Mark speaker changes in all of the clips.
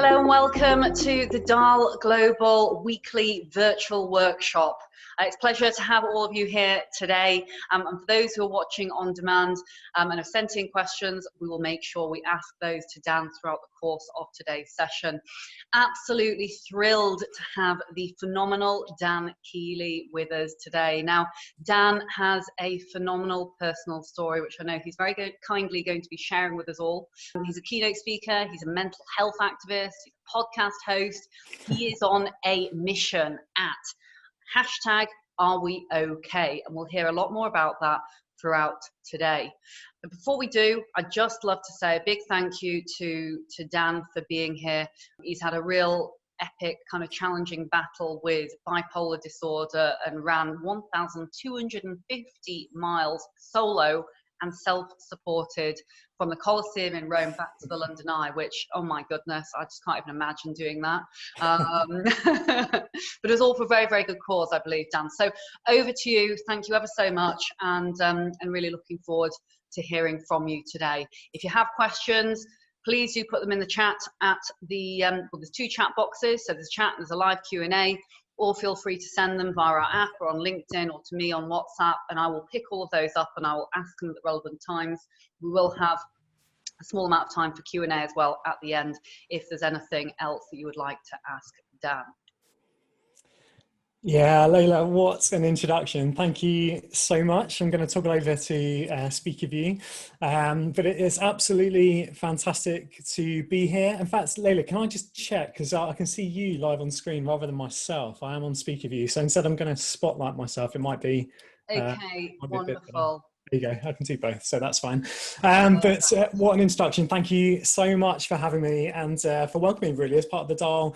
Speaker 1: Hello and welcome to the DAL Global Weekly Virtual Workshop. It's a pleasure to have all of you here today. And for those who are watching on demand and have sent in questions, we will make sure we ask those to Dan throughout the course of today's session. Absolutely thrilled to have the phenomenal Dan Keeley with us today. Now, Dan has a phenomenal personal story, which I know he's very kindly going to be sharing with us all. He's a keynote speaker, he's a mental health activist, he's a podcast host. He is on a mission at #AreWeOK, and we'll hear a lot more about that throughout today. But before we do, I'd just love to say a big thank you to Dan for being here. He's had a real epic kind of challenging battle with bipolar disorder and ran 1,250 miles solo and self-supported from the Colosseum in Rome back to the London Eye, which, oh my goodness, I just can't even imagine doing that. But it was all for a very, very good cause, I believe, Dan. So over to you. Thank you ever so much, and really looking forward to hearing from you today. If you have questions, please do put them in the chat at the, well, there's two chat boxes. So there's chat and there's a live Q&A. Or feel free to send them via our app or on LinkedIn or to me on WhatsApp, and I will pick all of those up and I will ask them at the relevant times. We will have a small amount of time for Q&A as well at the end if there's anything else that you would like to ask Dan.
Speaker 2: Yeah, Layla, what an introduction. Thank you so much. I'm going to toggle over to Speaker View, but it is absolutely fantastic to be here. In fact, Layla, can I just check, because I can see you live on screen rather than myself. I am on Speaker View, so instead I'm going to spotlight myself. It might be
Speaker 1: okay, wonderful.
Speaker 2: There you go, I can do both, so that's fine. But what an introduction. Thank you so much for having me and for welcoming really as part of the DAL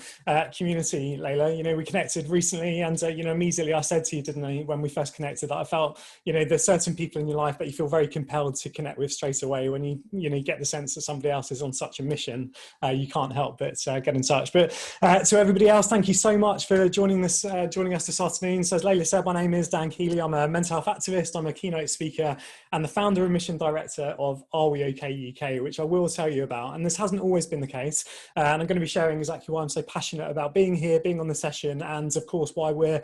Speaker 2: community, Layla. You know, we connected recently and, you know, immediately I said to you, didn't I, when we first connected, that I felt, you know, there's certain people in your life that you feel very compelled to connect with straight away when you get the sense that somebody else is on such a mission. You can't help but get in touch. But to everybody else, thank you so much for joining us this afternoon. So as Layla said, my name is Dan Keeley. I'm a mental health activist. I'm a keynote speaker and the founder and mission director of Are We OK UK, which I will tell you about. And this hasn't always been the case. And I'm going to be sharing exactly why I'm so passionate about being here, being on the session, and of course, why we're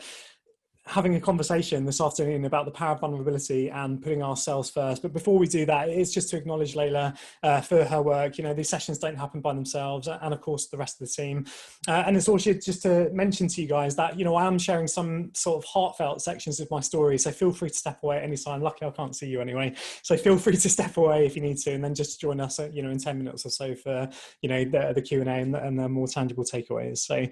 Speaker 2: having a conversation this afternoon about the power of vulnerability and putting ourselves first. But before we do that, it's just to acknowledge Layla for her work. You know, these sessions don't happen by themselves, and of course the rest of the team. And it's also just to mention to you guys that, you know, I am sharing some sort of heartfelt sections of my story, so feel free to step away at any time. Luckily, I can't see you anyway, so feel free to step away if you need to, and then just join us, you know, in 10 minutes or so for, you know, the Q&A and the more tangible takeaways. So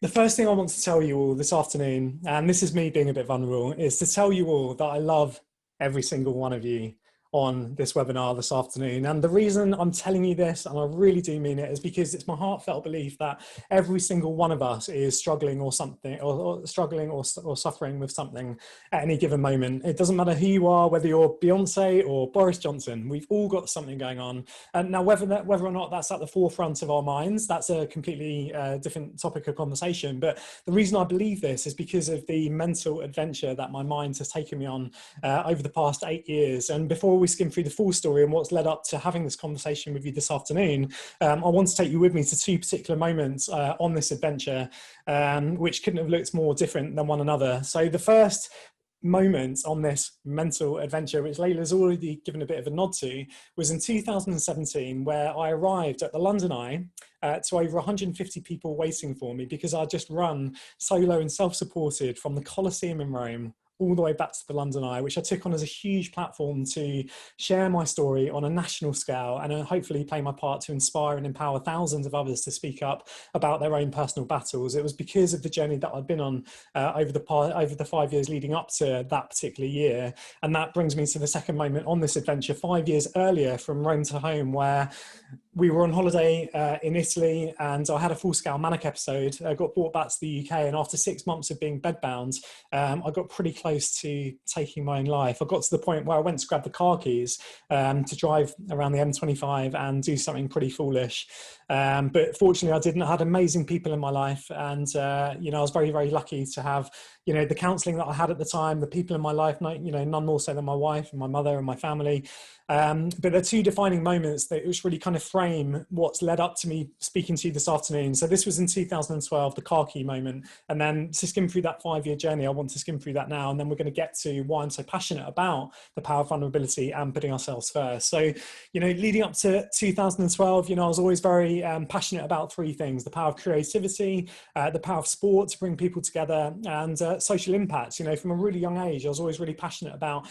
Speaker 2: the first thing I want to tell you all this afternoon, and this is me being a bit vulnerable, is to tell you all that I love every single one of you on this webinar this afternoon. And the reason I'm telling you this, and I really do mean it, is because it's my heartfelt belief that every single one of us is struggling or something, or struggling or suffering with something at any given moment. It doesn't matter who you are, whether you're Beyonce or Boris Johnson, we've all got something going on. And now whether or not that's at the forefront of our minds, that's a completely different topic of conversation. But the reason I believe this is because of the mental adventure that my mind has taken me on over the past 8 years. And before we skim through the full story and what's led up to having this conversation with you this afternoon, I want to take you with me to two particular moments on this adventure, which couldn't have looked more different than one another. So the first moment on this mental adventure, which Layla's already given a bit of a nod to, was in 2017, where I arrived at the London Eye to over 150 people waiting for me because I'd just run solo and self-supported from the Colosseum in Rome all the way back to the London Eye, which I took on as a huge platform to share my story on a national scale and hopefully play my part to inspire and empower thousands of others to speak up about their own personal battles. It was because of the journey that I'd been on over the 5 years leading up to that particular year. And that brings me to the second moment on this adventure 5 years earlier from Rome to home, where we were on holiday in Italy and I had a full-scale manic episode. I got brought back to the UK, and after 6 months of being bedbound, I got pretty close to taking my own life. I got to the point where I went to grab the car keys to drive around the M25 and do something pretty foolish. But fortunately I didn't. I had amazing people in my life, and you know, I was very, very lucky to have, you know, the counselling that I had at the time, the people in my life, you know, none more so than my wife and my mother and my family, But they're two defining moments that which really kind of frame what's led up to me speaking to you this afternoon. So this was in 2012, the car key moment. And then to skim through that 5-year journey, I want to skim through that now. And then we're going to get to why I'm so passionate about the power of vulnerability and putting ourselves first. So, leading up to 2012, I was always very passionate about three things: the power of creativity, the power of sport to bring people together, and social impact. From a really young age, I was always really passionate about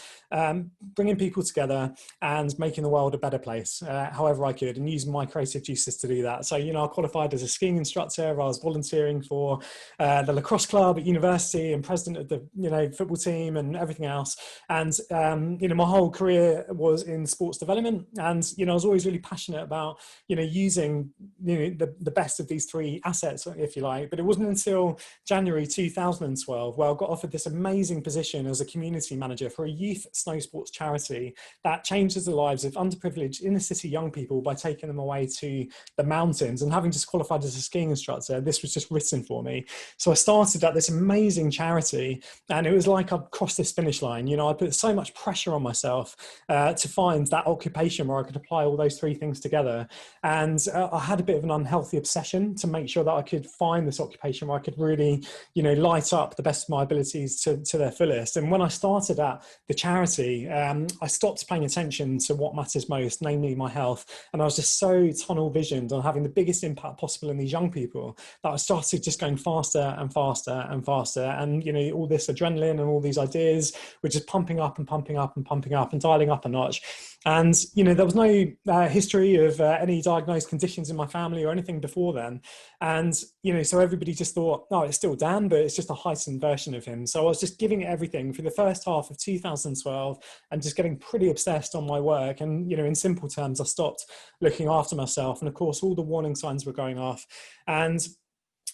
Speaker 2: bringing people together and making the world a better place, however I could, and using my creative juices to do that. So, I qualified as a skiing instructor. I was volunteering for the lacrosse club at university and president of the, football team and everything else. And, my whole career was in sports development. And, I was always really passionate about, using, the best of these three assets, if you like. But it wasn't until January 2012 where I got offered this amazing position as a community manager for a youth snow sports charity that changes the lives of underprivileged inner city young people by taking them away to the mountains. And having just qualified as a skiing instructor, this was just written for me. So I started at this amazing charity, and it was like I'd crossed this finish line. I put so much pressure on myself to find that occupation where I could apply all those three things together. And I had a bit of an unhealthy obsession to make sure that I could find this occupation where I could really, light up the best of my abilities to their fullest. And when I started at the charity, I stopped paying attention to what matters most, namely my health. And I was just so tunnel visioned on having the biggest impact possible in these young people that I started just going faster and faster and faster. And, all this adrenaline and all these ideas were just pumping up and pumping up and pumping up and dialing up a notch. And, there was no history of any diagnosed conditions in my family or anything before then. And, so everybody just thought, oh, it's still Dan, but it's just a heightened version of him. So I was just giving it everything for the first half of 2012 and just getting pretty obsessed on my work. And, in simple terms, I stopped looking after myself. And of course, all the warning signs were going off. And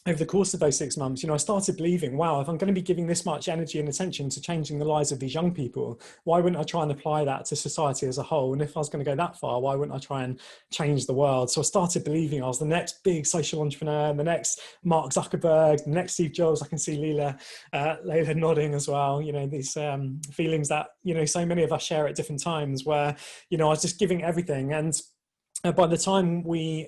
Speaker 2: over the course of those 6 months, I started believing, wow, if I'm going to be giving this much energy and attention to changing the lives of these young people, why wouldn't I try and apply that to society as a whole? And if I was going to go that far, why wouldn't I try and change the world? So I started believing I was the next big social entrepreneur, the next Mark Zuckerberg, the next Steve Jobs. I can see Leila nodding as well. These feelings that, so many of us share at different times where, I was just giving everything. And by the time we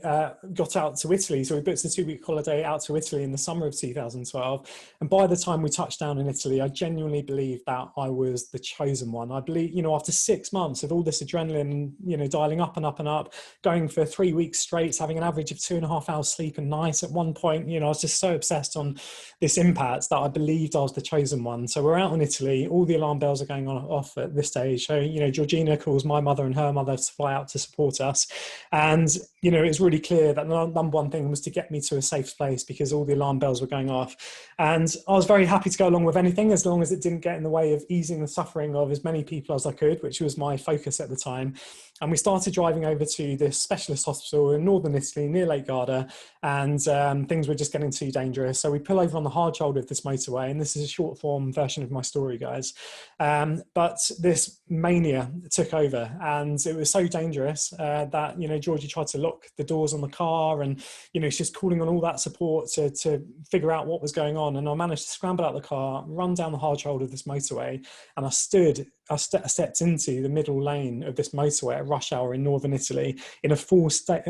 Speaker 2: got out to Italy, so we booked a 2-week holiday out to Italy in the summer of 2012. And by the time we touched down in Italy, I genuinely believed that I was the chosen one. I believe, after 6 months of all this adrenaline, dialing up and up and up, going for 3 weeks straight, having an average of 2.5 hours sleep a night at one point, I was just so obsessed on this impact that I believed I was the chosen one. So we're out in Italy, all the alarm bells are going off at this stage. So, Georgina calls my mother and her mother to fly out to support us. And, it was really clear that the number one thing was to get me to a safe place because all the alarm bells were going off. And I was very happy to go along with anything as long as it didn't get in the way of easing the suffering of as many people as I could, which was my focus at the time. And we started driving over to this specialist hospital in northern Italy near Lake Garda, and things were just getting too dangerous. So we pull over on the hard shoulder of this motorway, and this is a short form version of my story, guys. But this mania took over, and it was so dangerous that, Georgie tried to lock the doors on the car, and, she's calling on all that support to figure out what was going on. And I managed to scramble out the car, run down the hard shoulder of this motorway, and I stepped into the middle lane of this motorway at rush hour in northern Italy in a full state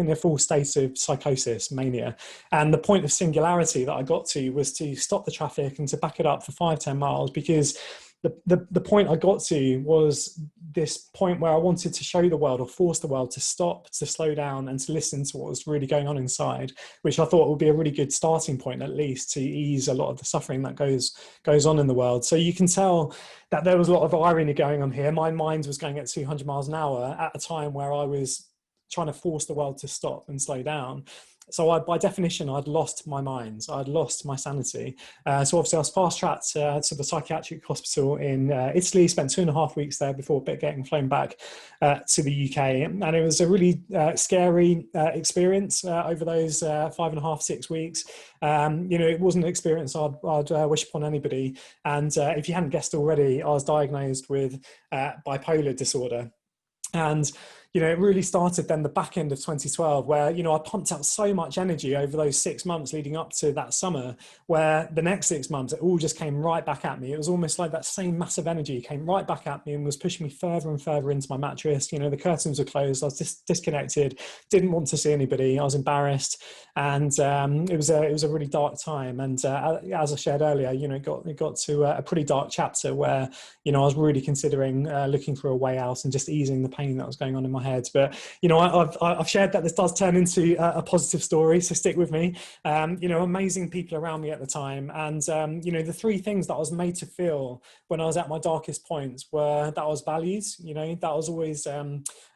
Speaker 2: of psychosis, mania. And the point of singularity that I got to was to stop the traffic and to back it up for 5-10 miles, because the point I got to was this point where I wanted to show the world, or force the world to stop, to slow down, and to listen to what was really going on inside, which I thought would be a really good starting point, at least, to ease a lot of the suffering that goes on in the world. So you can tell that there was a lot of irony going on here. My mind was going at 200 miles an hour at a time where I was trying to force the world to stop and slow down. So by definition, I'd lost my mind. I'd lost my sanity. So obviously I was fast-tracked to the psychiatric hospital in Italy, spent 2.5 weeks there before getting flown back to the UK. And it was a really scary experience over those 5.5, 6 weeks. It wasn't an experience I'd wish upon anybody. And if you hadn't guessed already, I was diagnosed with bipolar disorder. And, you know, it really started then the back end of 2012 where, you know, I pumped out so much energy over those 6 months leading up to that summer, where the next 6 months, it all just came right back at me. It was almost like that same massive energy came right back at me and was pushing me further and further into my mattress. You know, the curtains were closed. I was just disconnected, didn't want to see anybody. I was embarrassed. And it was a really dark time. And as I shared earlier, you know, it got to a pretty dark chapter where, you know, I was really considering looking for a way out and just easing the pain that was going on in my head. But, you know, I've shared that this does turn into a positive story, so stick with me. You know, amazing people around me at the time. And, you know, the three things that I was made to feel when I was at my darkest points were that I was valued, you know, that I was always,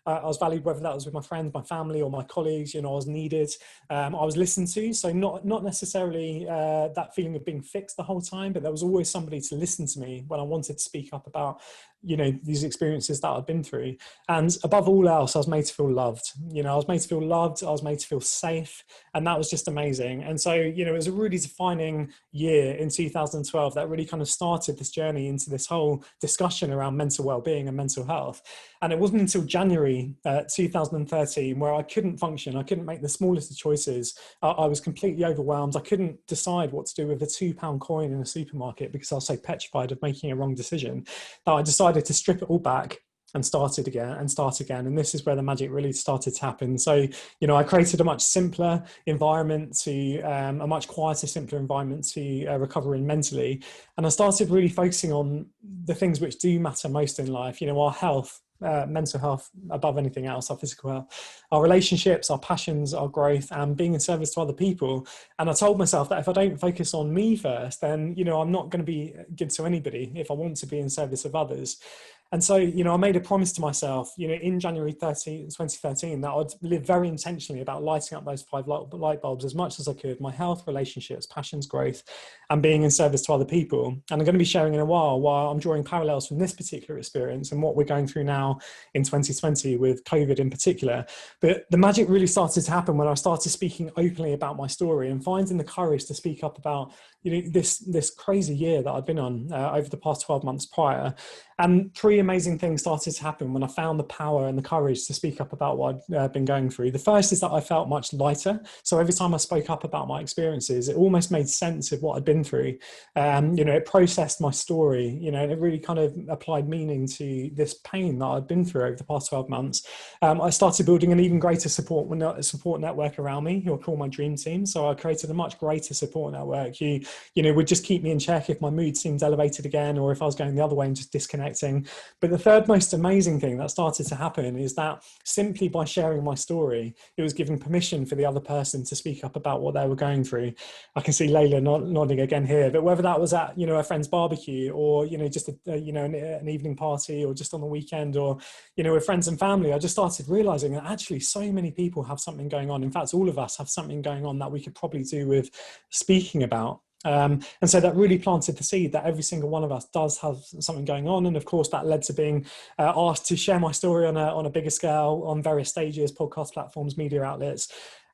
Speaker 2: I was valued, whether that was with my friends, my family, or my colleagues. You know, I was needed. I was listened to. So not necessarily that feeling of being fixed the whole time, but there was always somebody to listen to me when I wanted to speak up about, you know, these experiences that I'd been through. And above all else, I was made to feel loved. You know, I was made to feel loved. I was made to feel safe. And that was just amazing. And so, you know, it was a really defining year in 2012 that really kind of started this journey into this whole discussion around mental well-being and mental health. And it wasn't until January 2013 where I couldn't function. I couldn't make the smallest of choices. I was completely overwhelmed. I couldn't decide what to do with a £2 coin in a supermarket because I was so petrified of making a wrong decision that I decided to strip it all back and start again. And this is where the magic really started to happen. So, you know, I created a much simpler environment to a much quieter, simpler environment to recover in mentally. And I started really focusing on the things which do matter most in life, you know, our health, mental health above anything else, our physical health, our relationships, our passions, our growth, and being in service to other people. And I told myself that if I don't focus on me first, then, you know, I'm not going to be good to anybody if I want to be in service of others. And so, you know, I made a promise to myself, you know, in January 2013, that I'd live very intentionally about lighting up those 5 light bulbs as much as I could: my health, relationships, passions, growth, and being in service to other people. And I'm going to be sharing in a while I'm drawing parallels from this particular experience and what we're going through now in 2020 with COVID in particular. But the magic really started to happen when I started speaking openly about my story and finding the courage to speak up about, you know, this crazy year that I've been on over the past 12 months prior. And 3 amazing things started to happen when I found the power and the courage to speak up about what I'd been going through. The first is that I felt much lighter. So every time I spoke up about my experiences, it almost made sense of what I'd been through. You know, it processed my story, you know, and it really kind of applied meaning to this pain that I'd been through over the past 12 months. I started building an even greater support network around me, who I call my dream team. So I created a much greater support network who, you know, would just keep me in check if my mood seemed elevated again, or if I was going the other way and just disconnecting. But the third most amazing thing that started to happen is that simply by sharing my story, it was giving permission for the other person to speak up about what they were going through. I can see Layla nodding again here, but whether that was at, you know, a friend's barbecue, or, you know, just you know, an evening party, or just on the weekend, or, you know, with friends and family, I just started realizing that actually so many people have something going on. In fact, all of us have something going on that we could probably do with speaking about. And so that really planted the seed that every single one of us does have something going on. And of course, that led to being asked to share my story on a bigger scale on various stages, podcast platforms, media outlets.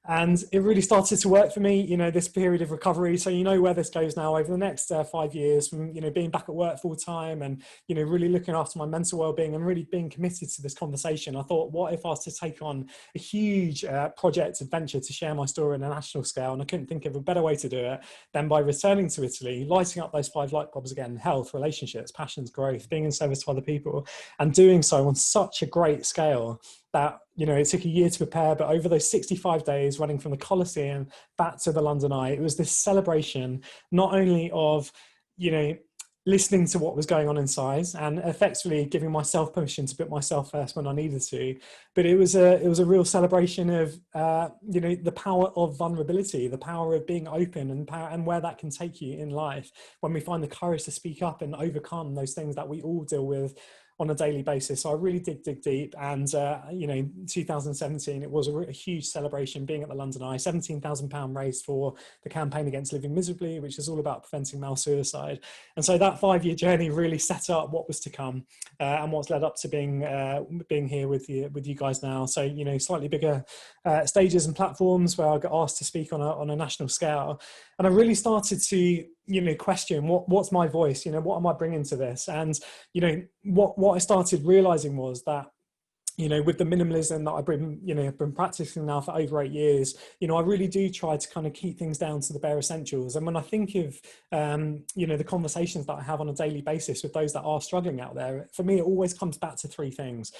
Speaker 2: And it really started to work for me, you know, this period of recovery. So you know where this goes now over the next 5 years, from, you know, being back at work full time and, you know, really looking after my mental well-being and really being committed to this conversation. I thought, what if I was to take on a huge project adventure to share my story on a national scale? And I couldn't think of a better way to do it than by returning to Italy, lighting up those 5 light bulbs again: health, relationships, passions, growth, being in service to other people, and doing so on such a great scale that, you know, it took a year to prepare. But over those 65 days running from the Colosseum back to the London Eye, it was this celebration not only of, you know, listening to what was going on inside and effectively giving myself permission to put myself first when I needed to, but it was a real celebration of you know, the power of vulnerability, the power of being open, and where that can take you in life when we find the courage to speak up and overcome those things that we all deal with on a daily basis. So I really dig deep. And, you know, 2017, it was a huge celebration being at the London Eye. £17,000 raised for the campaign against living miserably, which is all about preventing male suicide. And so that 5-year journey really set up what was to come, and what's led up to being here with you guys now. So, you know, slightly bigger stages and platforms where I got asked to speak on a national scale. And I really started to, you know, question what's my voice, you know, what am I bringing to this? And, you know, what I started realizing was that, with the minimalism that I've been practicing now for over 8 years, I really do try to kind of keep things down to the bare essentials. And when I think of, the conversations that I have on a daily basis with those that are struggling out there, for me, it always comes back to 3 things: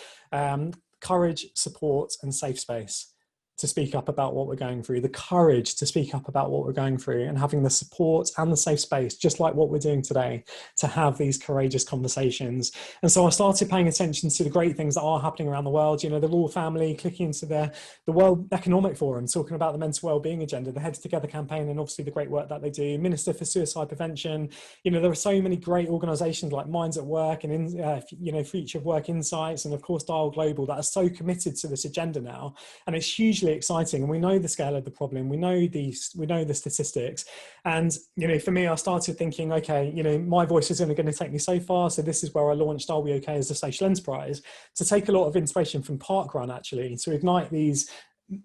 Speaker 2: courage, support, and safe space to speak up about what we're going through, the courage to speak up about what we're going through, and having the support and the safe space, just like what we're doing today, to have these courageous conversations. And so I started paying attention to the great things that are happening around the world. The Royal Family clicking into the World Economic Forum, talking about the mental wellbeing agenda, the Heads Together campaign, and obviously the great work that they do. Minister for Suicide Prevention. There are so many great organisations like Minds at Work and Future of Work Insights, and of course Dial Global, that are so committed to this agenda now. And it's hugely exciting, and we know the scale of the problem, we know the statistics. And for me, I started thinking, okay, my voice is only going to take me so far, so this is where I launched Are We Okay as a social enterprise, to take a lot of inspiration from Parkrun, actually, to ignite these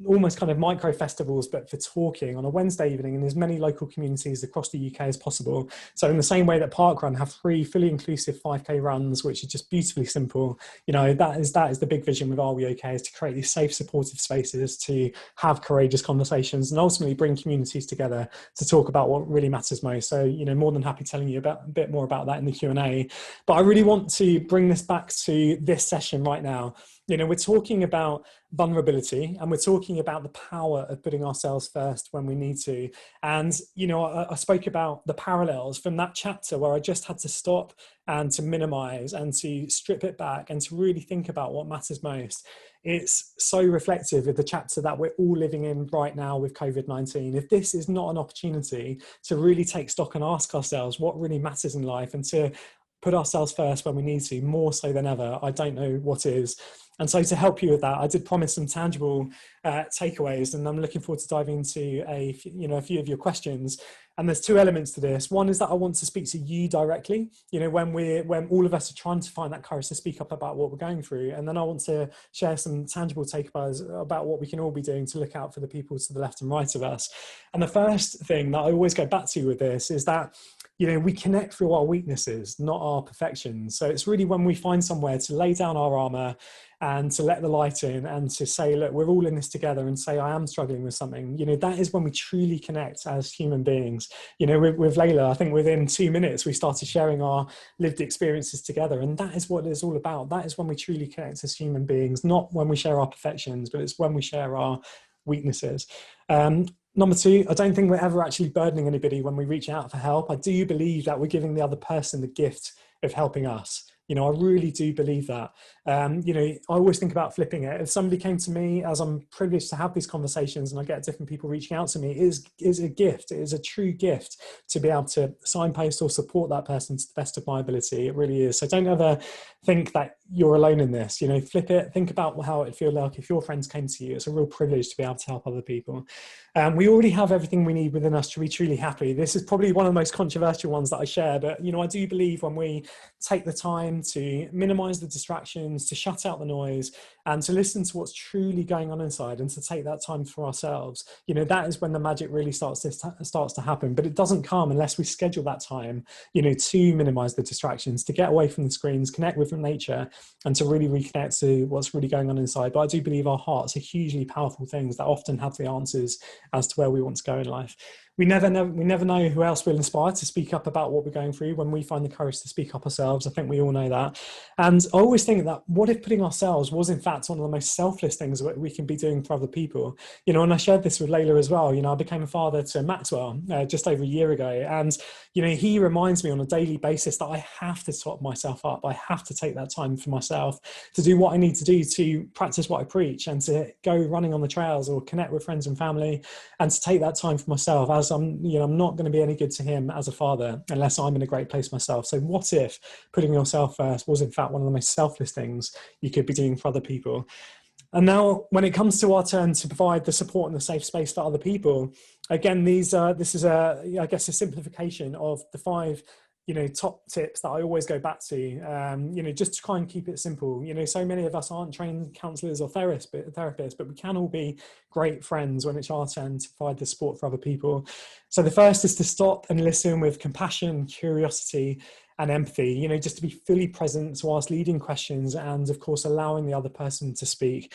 Speaker 2: almost kind of micro festivals, but for talking on a Wednesday evening in as many local communities across the UK as possible. So in the same way that Parkrun have 3 fully inclusive 5K runs, which are just beautifully simple, that is the big vision with Are We Okay, is to create these safe, supportive spaces to have courageous conversations and ultimately bring communities together to talk about what really matters most. So, more than happy telling you a bit more about that in the Q&A. But I really want to bring this back to this session right now. We're talking about vulnerability, and we're talking about the power of putting ourselves first when we need to. And, I spoke about the parallels from that chapter where I just had to stop and to minimize and to strip it back and to really think about what matters most. It's so reflective of the chapter that we're all living in right now with COVID-19. If this is not an opportunity to really take stock and ask ourselves what really matters in life and to put ourselves first when we need to, more so than ever, I don't know what is. And so to help you with that, I did promise some tangible takeaways, and I'm looking forward to diving into a few of your questions. And there's 2 elements to this. One is that I want to speak to you directly, when all of us are trying to find that courage to speak up about what we're going through. And then I want to share some tangible takeaways about what we can all be doing to look out for the people to the left and right of us. And the first thing that I always go back to with this is that we connect through our weaknesses, not our perfections. So it's really when we find somewhere to lay down our armor and to let the light in and to say, look, we're all in this together, and say, I am struggling with something. That is when we truly connect as human beings. With Layla, I think within 2 minutes, we started sharing our lived experiences together. And that is what it's all about. That is when we truly connect as human beings, not when we share our perfections, but it's when we share our weaknesses. Number 2, I don't think we're ever actually burdening anybody when we reach out for help. I do believe that we're giving the other person the gift of helping us. I really do believe that. I always think about flipping it. If somebody came to me, as I'm privileged to have these conversations and I get different people reaching out to me, it is a gift. It is a true gift to be able to signpost or support that person to the best of my ability. It really is. So don't ever think that you're alone in this. Flip it. Think about how it would feel like if your friends came to you. It's a real privilege to be able to help other people. We already have everything we need within us to be truly happy. This is probably one of the most controversial ones that I share, but I do believe when we take the time to minimize the distractions, to shut out the noise, and to listen to what's truly going on inside, and to take that time for ourselves, that is when the magic really starts to happen. But it doesn't come unless we schedule that time, to minimize the distractions, to get away from the screens, connect with nature, and to really reconnect to what's really going on inside. But I do believe our hearts are hugely powerful things that often have the answers as to where we want to go in life. We never know who else will inspire to speak up about what we're going through when we find the courage to speak up ourselves. I think we all know that. And I always think that what if putting ourselves was in fact one of the most selfless things that we can be doing for other people? And I shared this with Layla as well. I became a father to Maxwell just over a year ago. And, he reminds me on a daily basis that I have to top myself up. I have to take that time for myself to do what I need to do to practice what I preach, and to go running on the trails or connect with friends and family, and to take that time for myself, as I'm not going to be any good to him as a father unless I'm in a great place myself. So what if putting yourself first was in fact one of the most selfless things you could be doing for other people? And now when it comes to our turn to provide the support and the safe space for other people, again, this is a simplification of the 5 top tips that I always go back to, just to try and keep it simple. So many of us aren't trained counselors or therapists, but we can all be great friends when it's our turn to provide the support for other people. So the first is to stop and listen with compassion, curiosity, and empathy, you know, just to be fully present whilst leading questions and, of course, allowing the other person to speak.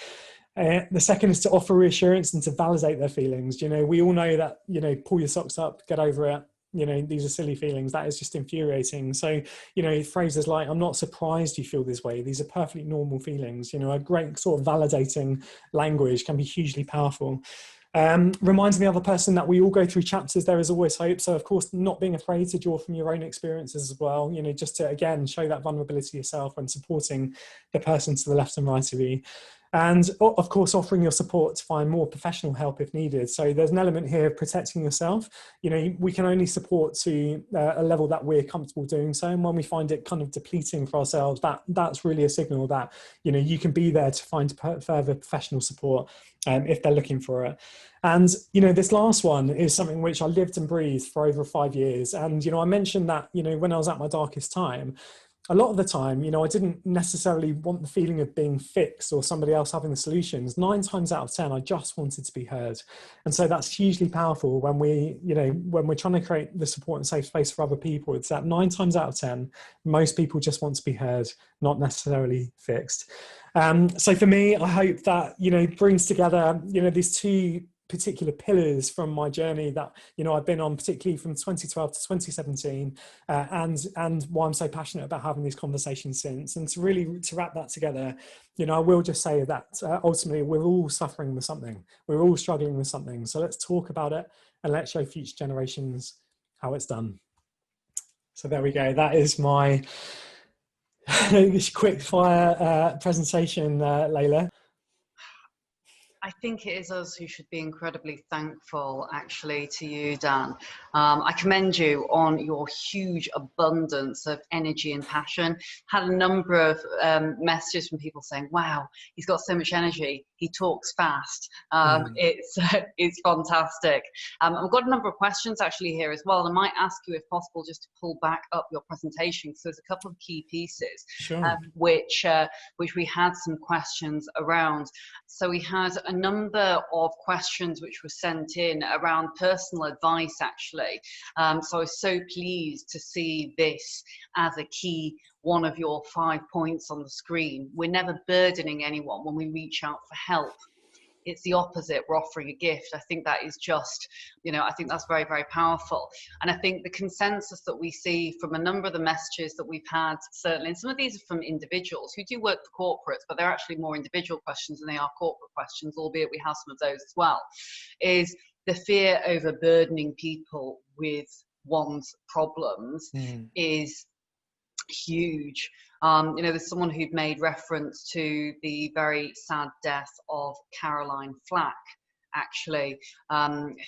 Speaker 2: The second is to offer reassurance and to validate their feelings. You know, we all know that, you know, pull your socks up, get over it. You know, these are silly feelings. That is just infuriating. So, you know, phrases like, I'm not surprised you feel this way. These are perfectly normal feelings. You know, a great sort of validating language can be hugely powerful. Reminding the other person that we all go through chapters, there is always hope. So of course, not being afraid to draw from your own experiences as well, you know, just to, again, show that vulnerability yourself when supporting the person to the left and right of you. And of course, offering your support to find more professional help if needed. So there's an element here of protecting yourself. You know, we can only support to a level that we're comfortable doing so. And when we find it kind of depleting for ourselves, that's really a signal that, you know, you can be there to find further professional support if they're looking for it. And, you know, this last one is something which I lived and breathed for over 5 years. And, you know, I mentioned that, you know, when I was at my darkest time, a lot of the time, you know, I didn't necessarily want the feeling of being fixed or somebody else having the solutions. 9 times out of 10, I just wanted to be heard. And so that's hugely powerful when you know, when we're trying to create the support and safe space for other people. It's that 9 times out of 10, most people just want to be heard, not necessarily fixed. So for me, I hope that, you know, brings together, you know, these 2 particular pillars from my journey that, you know, I've been on, particularly from 2012 to 2017, and why I'm so passionate about having these conversations since. And to wrap that together, you know, I will just say that ultimately we're all suffering with something, we're all struggling with something. So let's talk about it and let's show future generations how it's done. So there we go. That is my quick fire presentation, Layla.
Speaker 1: I think it is us who should be incredibly thankful, actually, to you, Dan. I commend you on your huge abundance of energy and passion. Had a number of messages from people saying, wow, he's got so much energy. He talks fast. It's fantastic. I've got a number of questions actually here as well. I might ask you, if possible, just to pull back up your presentation, because there's a couple of key pieces,
Speaker 2: sure.
Speaker 1: which we had some questions around. So we had a number of questions which were sent in around personal advice, actually. So I was so pleased to see this as a key one of your 5 points on the screen. We're never burdening anyone when we reach out for help. It's the opposite. We're offering a gift. I think that is just, you know, I think that's very, very powerful. And I think the consensus that we see from a number of the messages that we've had, certainly, and some of these are from individuals who do work for corporates, but they're actually more individual questions than they are corporate questions, albeit we have some of those as well, is the fear over burdening people with one's problems is huge. You know, there's someone who'd made reference to the very sad death of Caroline Flack, actually,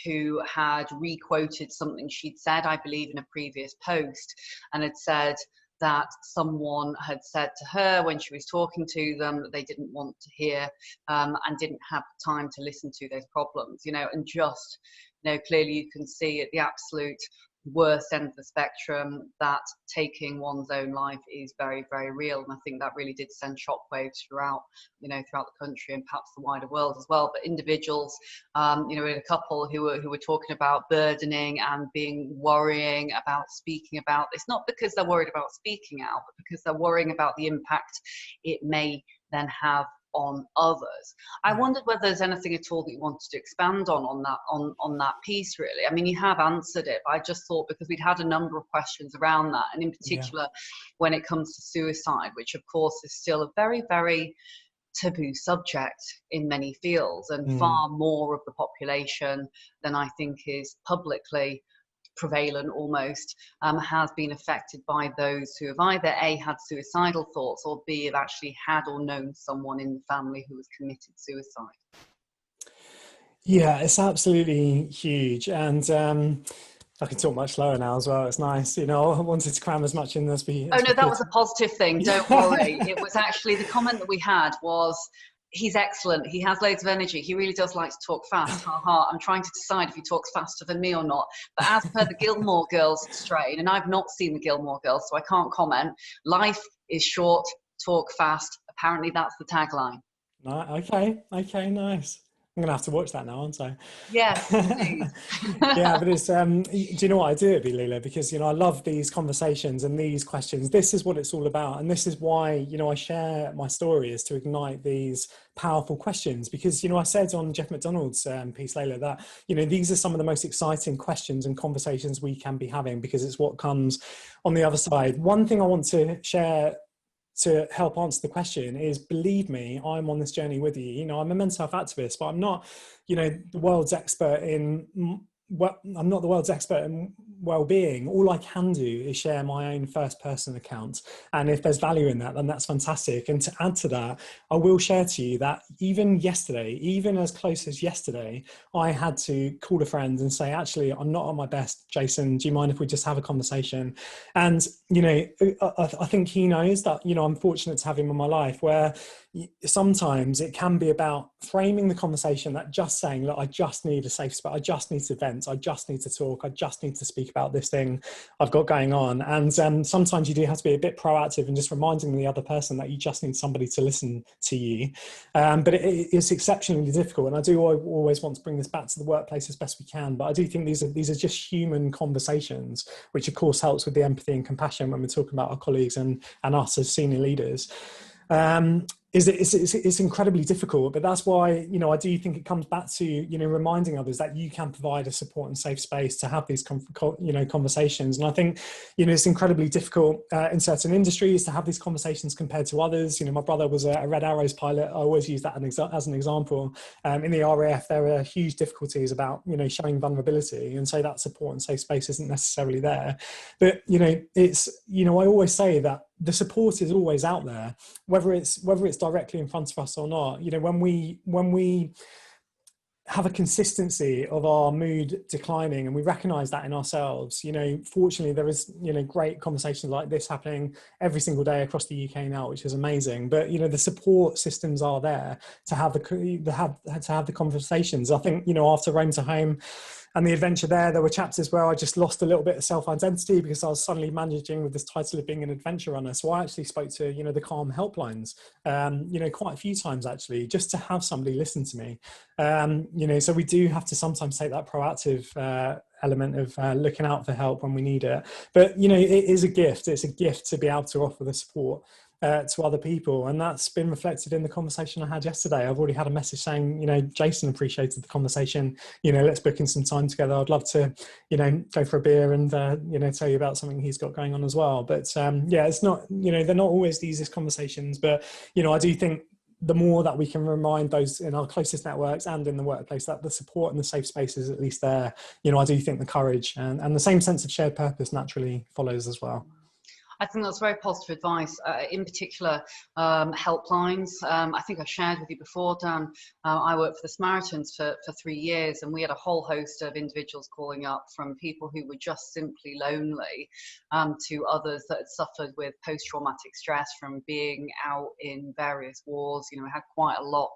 Speaker 1: who had re-quoted something she'd said, I believe, in a previous post, and had said that someone had said to her when she was talking to them that they didn't want to hear and didn't have time to listen to those problems, you know, and just, you know, clearly you can see at the absolute worst end of the spectrum that taking one's own life is very, very real. And I think that really did send shockwaves throughout, you know, throughout the country and perhaps the wider world as well. But individuals, you know, we had a couple who were talking about burdening and worrying about speaking about this, not because they're worried about speaking out, but because they're worrying about the impact it may then have on others. I wondered whether there's anything at all that you wanted to expand on that piece, really. I mean, you have answered it, but I just thought, because we'd had a number of questions around that, and in particular when it comes to suicide, which of course is still a very, very taboo subject in many fields, and far more of the population than I think is publicly prevalent almost, has been affected by those who have either A, had suicidal thoughts, or B, have actually had or known someone in the family who has committed suicide.
Speaker 2: Yeah, it's absolutely huge. And I can talk much slower now as well. It's nice. You know, I wanted to cram as much in as we...
Speaker 1: Oh, no, that was a positive thing. Don't worry. It was actually, the comment that we had was, he's excellent. He has loads of energy. He really does like to talk fast. Ha ha. I'm trying to decide if he talks faster than me or not. But as per the Gilmore Girls strain, and I've not seen the Gilmore Girls, so I can't comment. Life is short, talk fast. Apparently that's the tagline.
Speaker 2: Okay, nice. I'm gonna have to watch that now, aren't I?
Speaker 1: Yes, indeed.
Speaker 2: Yeah, but it's do you know what I do at Leela? Because I love these conversations and these questions. This is what it's all about, and this is why I share my story, is to ignite these powerful questions. Because I said on Jeff McDonald's piece, Leila, that these are some of the most exciting questions and conversations we can be having, because it's what comes on the other side. One thing I want to share to help answer the question is, believe me, I'm on this journey with you. I'm a mental health activist, but I'm not the world's expert in I'm not the world's expert in well-being. All I can do is share my own first-person account, and if there's value in that, then that's fantastic. And to add to that, I will share to you that even yesterday, even as close as yesterday, I had to call a friend and say, actually, I'm not on my best, Jason, do you mind if we just have a conversation? And I think he knows that I'm fortunate to have him in my life, where sometimes it can be about framing the conversation, that just saying, look, I just need a safe space, I just need to vent, I just need to talk, I just need to speak about this thing I've got going on. And sometimes you do have to be a bit proactive and just reminding the other person that you just need somebody to listen to you. But it's exceptionally difficult, and I do always want to bring this back to the workplace as best we can, but I do think these are just human conversations, which of course helps with the empathy and compassion when we're talking about our colleagues and us as senior leaders. It's incredibly difficult, but that's why I do think it comes back to reminding others that you can provide a support and safe space to have these conversations. And I think it's incredibly difficult in certain industries to have these conversations compared to others. My brother was a Red Arrows pilot. I always use that as an example. In the RAF, there are huge difficulties about showing vulnerability, and so that support and safe space isn't necessarily there. But it's I always say that the support is always out there, whether it's directly in front of us or not. When we have a consistency of our mood declining, and we recognize that in ourselves, fortunately there is great conversations like this happening every single day across the UK now, which is amazing. But the support systems are there to have the conversations. I think after Rome to Home and the adventure there were chapters where I just lost a little bit of self-identity, because I was suddenly managing with this title of being an adventure runner. So I actually spoke to, the Calm helplines, quite a few times actually, just to have somebody listen to me. So we do have to sometimes take that proactive element of looking out for help when we need it. But, it is a gift. It's a gift to be able to offer the support to other people, and that's been reflected in the conversation I had yesterday. I've already had a message saying, Jason appreciated the conversation, let's book in some time together. I'd love to, go for a beer and, tell you about something he's got going on as well. But yeah, it's not, they're not always the easiest conversations, but, I do think the more that we can remind those in our closest networks and in the workplace that the support and the safe space is at least there, I do think the courage and the same sense of shared purpose naturally follows as well.
Speaker 1: I think that's very positive advice, in particular helplines. I think I shared with you before, Dan, I worked for the Samaritans for 3 years, and we had a whole host of individuals calling up, from people who were just simply lonely to others that had suffered with post-traumatic stress from being out in various wars. We had quite a lot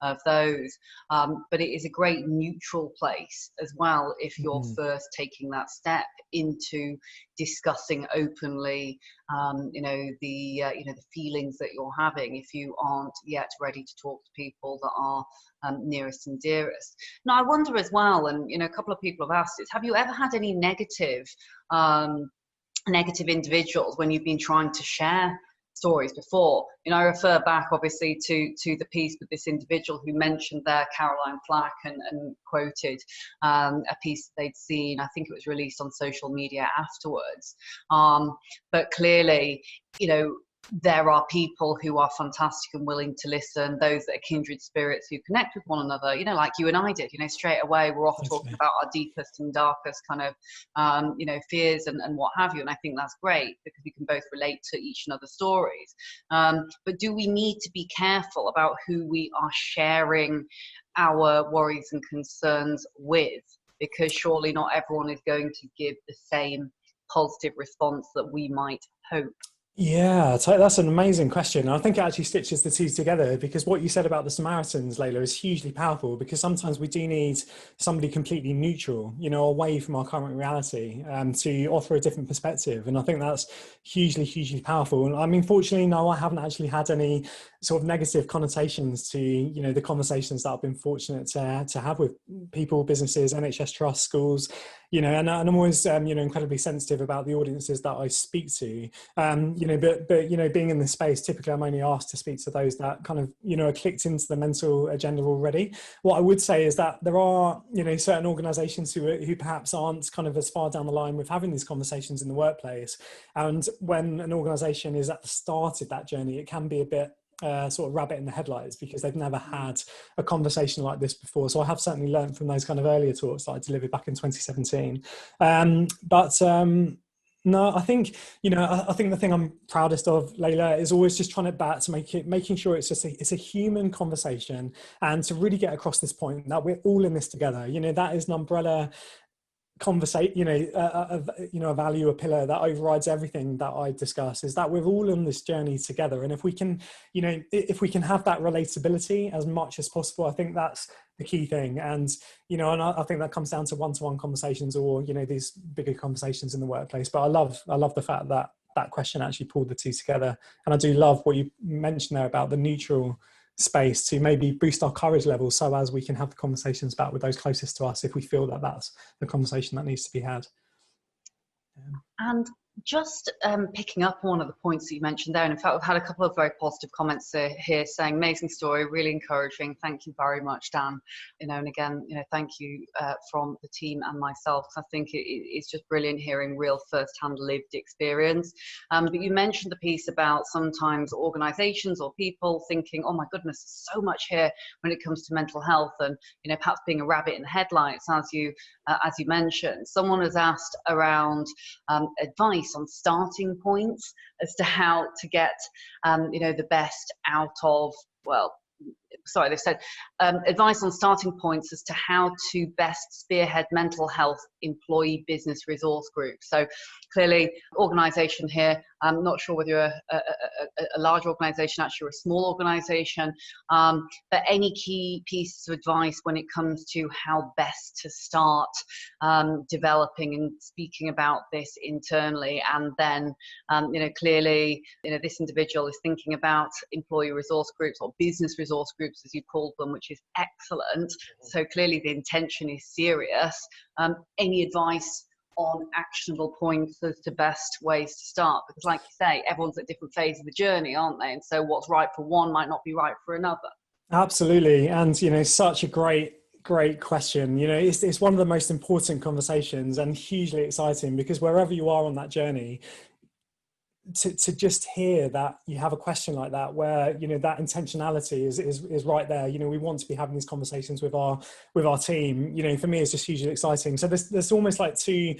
Speaker 1: of those, but it is a great neutral place as well if you're first taking that step into discussing openly the feelings that you're having, if you aren't yet ready to talk to people that are nearest and dearest. Now, I wonder as well, and a couple of people have asked it, have you ever had any negative individuals when you've been trying to share stories before? I refer back obviously to the piece with this individual who mentioned there Caroline Flack and quoted a piece that they'd seen. I think it was released on social media afterwards. But clearly, there are people who are fantastic and willing to listen, those that are kindred spirits who connect with one another, like you and I did, straight away we're off talking about our deepest and darkest kind of, fears and what have you. And I think that's great because we can both relate to each other's stories. But do we need to be careful about who we are sharing our worries and concerns with? Because surely not everyone is going to give the same positive response that we might hope.
Speaker 2: Yeah, that's an amazing question. I think it actually stitches the two together, because what you said about the Samaritans, Layla, is hugely powerful, because sometimes we do need somebody completely neutral, away from our current reality, to offer a different perspective. And I think that's hugely, hugely powerful. And I mean, fortunately, no, I haven't actually had any sort of negative connotations to, you know, the conversations that I've been fortunate to have with people, businesses, NHS trusts, schools, you know, and I'm always, you know, incredibly sensitive about the audiences that I speak to, you know, but, you know, being in this space, typically I'm only asked to speak to those that kind of, you know, are clicked into the mental agenda already. What I would say is that there are, you know, certain organizations who perhaps aren't kind of as far down the line with having these conversations in the workplace. And when an organization is at the start of that journey, it can be a bit sort of rabbit in the headlights because they've never had a conversation like this before. So I have certainly learned from those kind of earlier talks that I delivered back in 2017. No, I think, you know, I think the thing I'm proudest of, Layla, is always just trying to making sure it's just it's a human conversation, and to really get across this point that we're all in this together. You know, that is an umbrella conversation, you know, a value, a pillar that overrides everything that I discuss, is that we're all on this journey together. And if we can, you know, if we can have that relatability as much as possible, I think that's the key thing. And, you know, and I think that comes down to one-to-one conversations, or, you know, these bigger conversations in the workplace. But I love the fact that that question actually pulled the two together. And I do love what you mentioned there about the neutral space to maybe boost our courage levels, so as we can have the conversations back with those closest to us if we feel that that's the conversation that needs to be had.
Speaker 1: And just picking up on one of the points that you mentioned there, and in fact we've had a couple of very positive comments here saying amazing story, really encouraging, thank you very much, Dan. You know, and again, you know, thank you from the team and myself, because I think it's just brilliant hearing real first-hand lived experience. But you mentioned the piece about sometimes organizations or people thinking, oh my goodness, there's so much here when it comes to mental health, and, you know, perhaps being a rabbit in the headlights, as you mentioned. Someone has asked around advice on starting points as to how to get, you know, the best out of, well, sorry, they said advice on starting points as to how to best spearhead mental health employee business resource groups. So clearly, organisation here, I'm not sure whether you're a large organisation, actually, or a small organisation, but any key pieces of advice when it comes to how best to start developing and speaking about this internally. And then, you know, clearly, you know, this individual is thinking about employee resource groups or business resource groups, as you called them, which is excellent. So clearly the intention is serious. Any advice on actionable points as to best ways to start? Because like you say, everyone's at different phases of the journey, aren't they? And so what's right for one might not be right for another. Absolutely.
Speaker 2: And, you know, such a great question. You know, it's one of the most important conversations, and hugely exciting, because wherever you are on that journey, to just hear that you have a question like that, where, you know, that intentionality is right there. You know, we want to be having these conversations with our team. You know, for me, it's just hugely exciting. So there's almost like two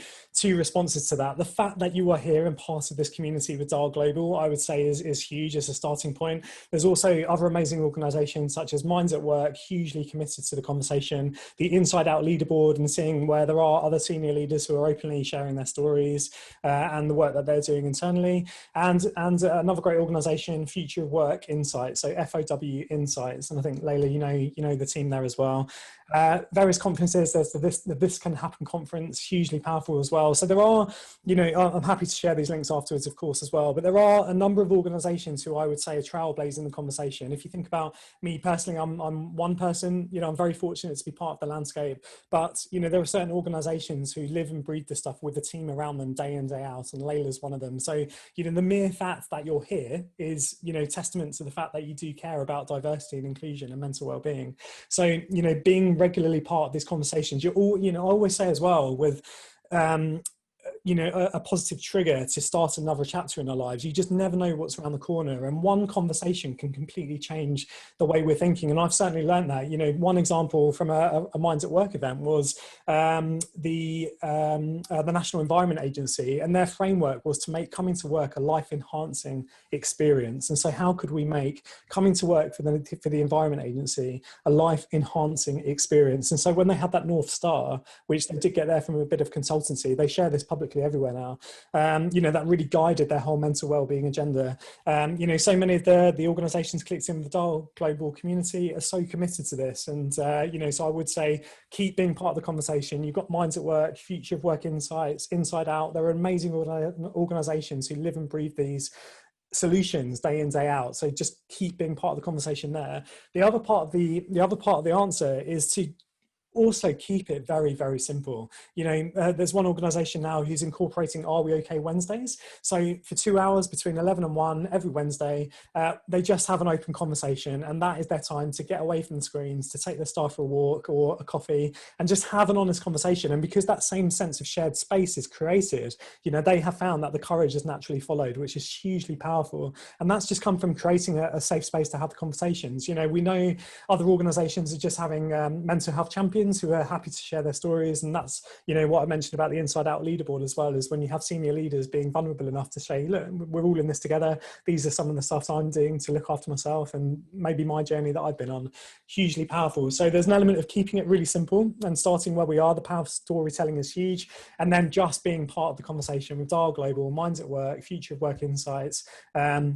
Speaker 2: responses to that. The fact that you are here and part of this community with Dial Global, I would say is huge as a starting point. There's also other amazing organizations such as Minds at Work, hugely committed to the conversation, the Inside Out leaderboard, and seeing where there are other senior leaders who are openly sharing their stories and the work that they're doing internally. And another great organisation, Future of Work Insights, so FOW Insights, and I think, Layla, you know the team there as well. Various conferences, there's the This Can Happen conference, hugely powerful as well. So there are, you know, I'm happy to share these links afterwards, of course, as well. But there are a number of organisations who I would say are trailblazing the conversation. If you think about me personally, I'm one person. You know, I'm very fortunate to be part of the landscape. But, you know, there are certain organisations who live and breathe this stuff with a team around them day in, day out, and Layla's one of them. So, you know, the mere fact that you're here is, you know, testament to the fact that you do care about diversity and inclusion and mental well-being. So, you know, being regularly part of these conversations, you're all, you know, I always say as well, with you know, a positive trigger to start another chapter in our lives. You just never know what's around the corner, and one conversation can completely change the way we're thinking. And I've certainly learned that. You know, one example from a Minds at Work event was the National Environment Agency, and their framework was to make coming to work a life-enhancing experience. And so how could we make coming to work for the Environment Agency a life-enhancing experience? And so when they had that North Star, which they did get there from a bit of consultancy, they share this publicly everywhere now, you know, that really guided their whole mental well-being agenda. You know, so many of the organizations clicked in with the Dial Global community are so committed to this. And, you know, so I would say keep being part of the conversation. You've got Minds at Work, Future of Work Insights, Inside Out. There are amazing organizations who live and breathe these solutions day in, day out. So just keep being part of the conversation there. The other part of the answer is to also keep it very, very simple. There's one organization now who's incorporating Are We OK Wednesdays. So for 2 hours between 11 and 1 every Wednesday, they just have an open conversation, and that is their time to get away from the screens, to take their staff for a walk or a coffee and just have an honest conversation. And because that same sense of shared space is created, they have found that the courage is naturally followed, which is hugely powerful. And that's just come from creating a safe space to have the conversations. We know other organizations are just having mental health champions who are happy to share their stories. And that's, what I mentioned about the inside out leaderboard as well, is when you have senior leaders being vulnerable enough to say, look, we're all in this together. These are some of the stuff I'm doing to look after myself and maybe my journey that I've been on. Hugely powerful. So there's an element of keeping it really simple and starting where we are. The power of storytelling is huge. And then just being part of the conversation with Dial Global, Minds at Work, Future of Work Insights,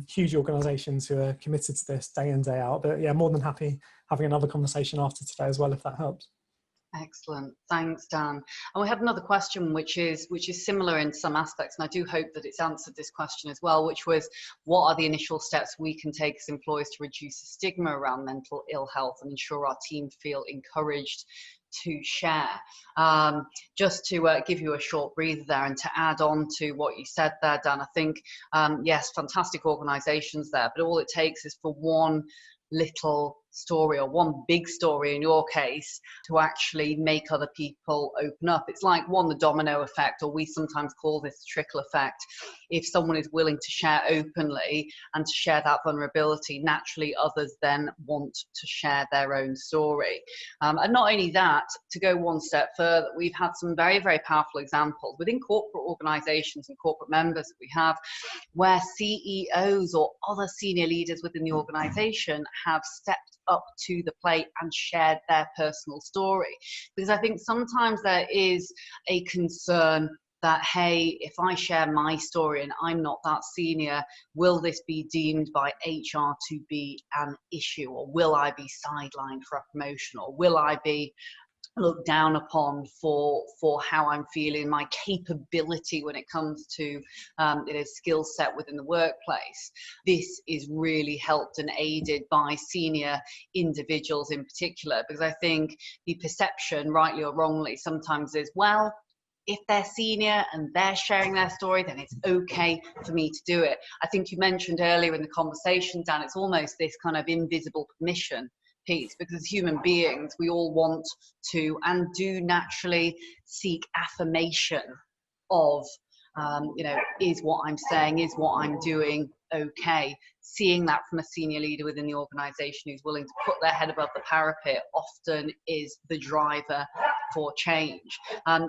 Speaker 2: huge organizations who are committed to this day in, day out. But yeah, more than happy having another conversation after today as well, if that helps.
Speaker 1: Excellent. Thanks, Dan. And we have another question, which is similar in some aspects, and I do hope that it's answered this question as well, which was, what are the initial steps we can take as employers to reduce the stigma around mental ill health and ensure our team feel encouraged to share? Just to give you a short breather there and to add on to what you said there, Dan, I think, yes, fantastic organisations there, but all it takes is for one little story, or one big story in your case, to actually make other people open up. It's like the domino effect, or we sometimes call this the trickle effect. If someone is willing to share openly and to share that vulnerability, naturally others then want to share their own story. And not only that, to go one step further, we've had some very, very powerful examples within corporate organizations and corporate members that we have, where CEOs or other senior leaders within the organization have stepped up to the plate and shared their personal story. Because I think sometimes there is a concern that, hey, if I share my story and I'm not that senior, will this be deemed by HR to be an issue? Or will I be sidelined for a promotion? Or will I be looked down upon for how I'm feeling, my capability when it comes to skill set within the workplace? This is really helped and aided by senior individuals in particular, because I think the perception, rightly or wrongly, sometimes is, well, if they're senior and they're sharing their story, then it's okay for me to do it. I think you mentioned earlier in the conversation, Dan, it's almost this kind of invisible permission piece, because as human beings, we all want to and do naturally seek affirmation of, is what I'm saying, is what I'm doing okay? Seeing that from a senior leader within the organization who's willing to put their head above the parapet often is the driver for change.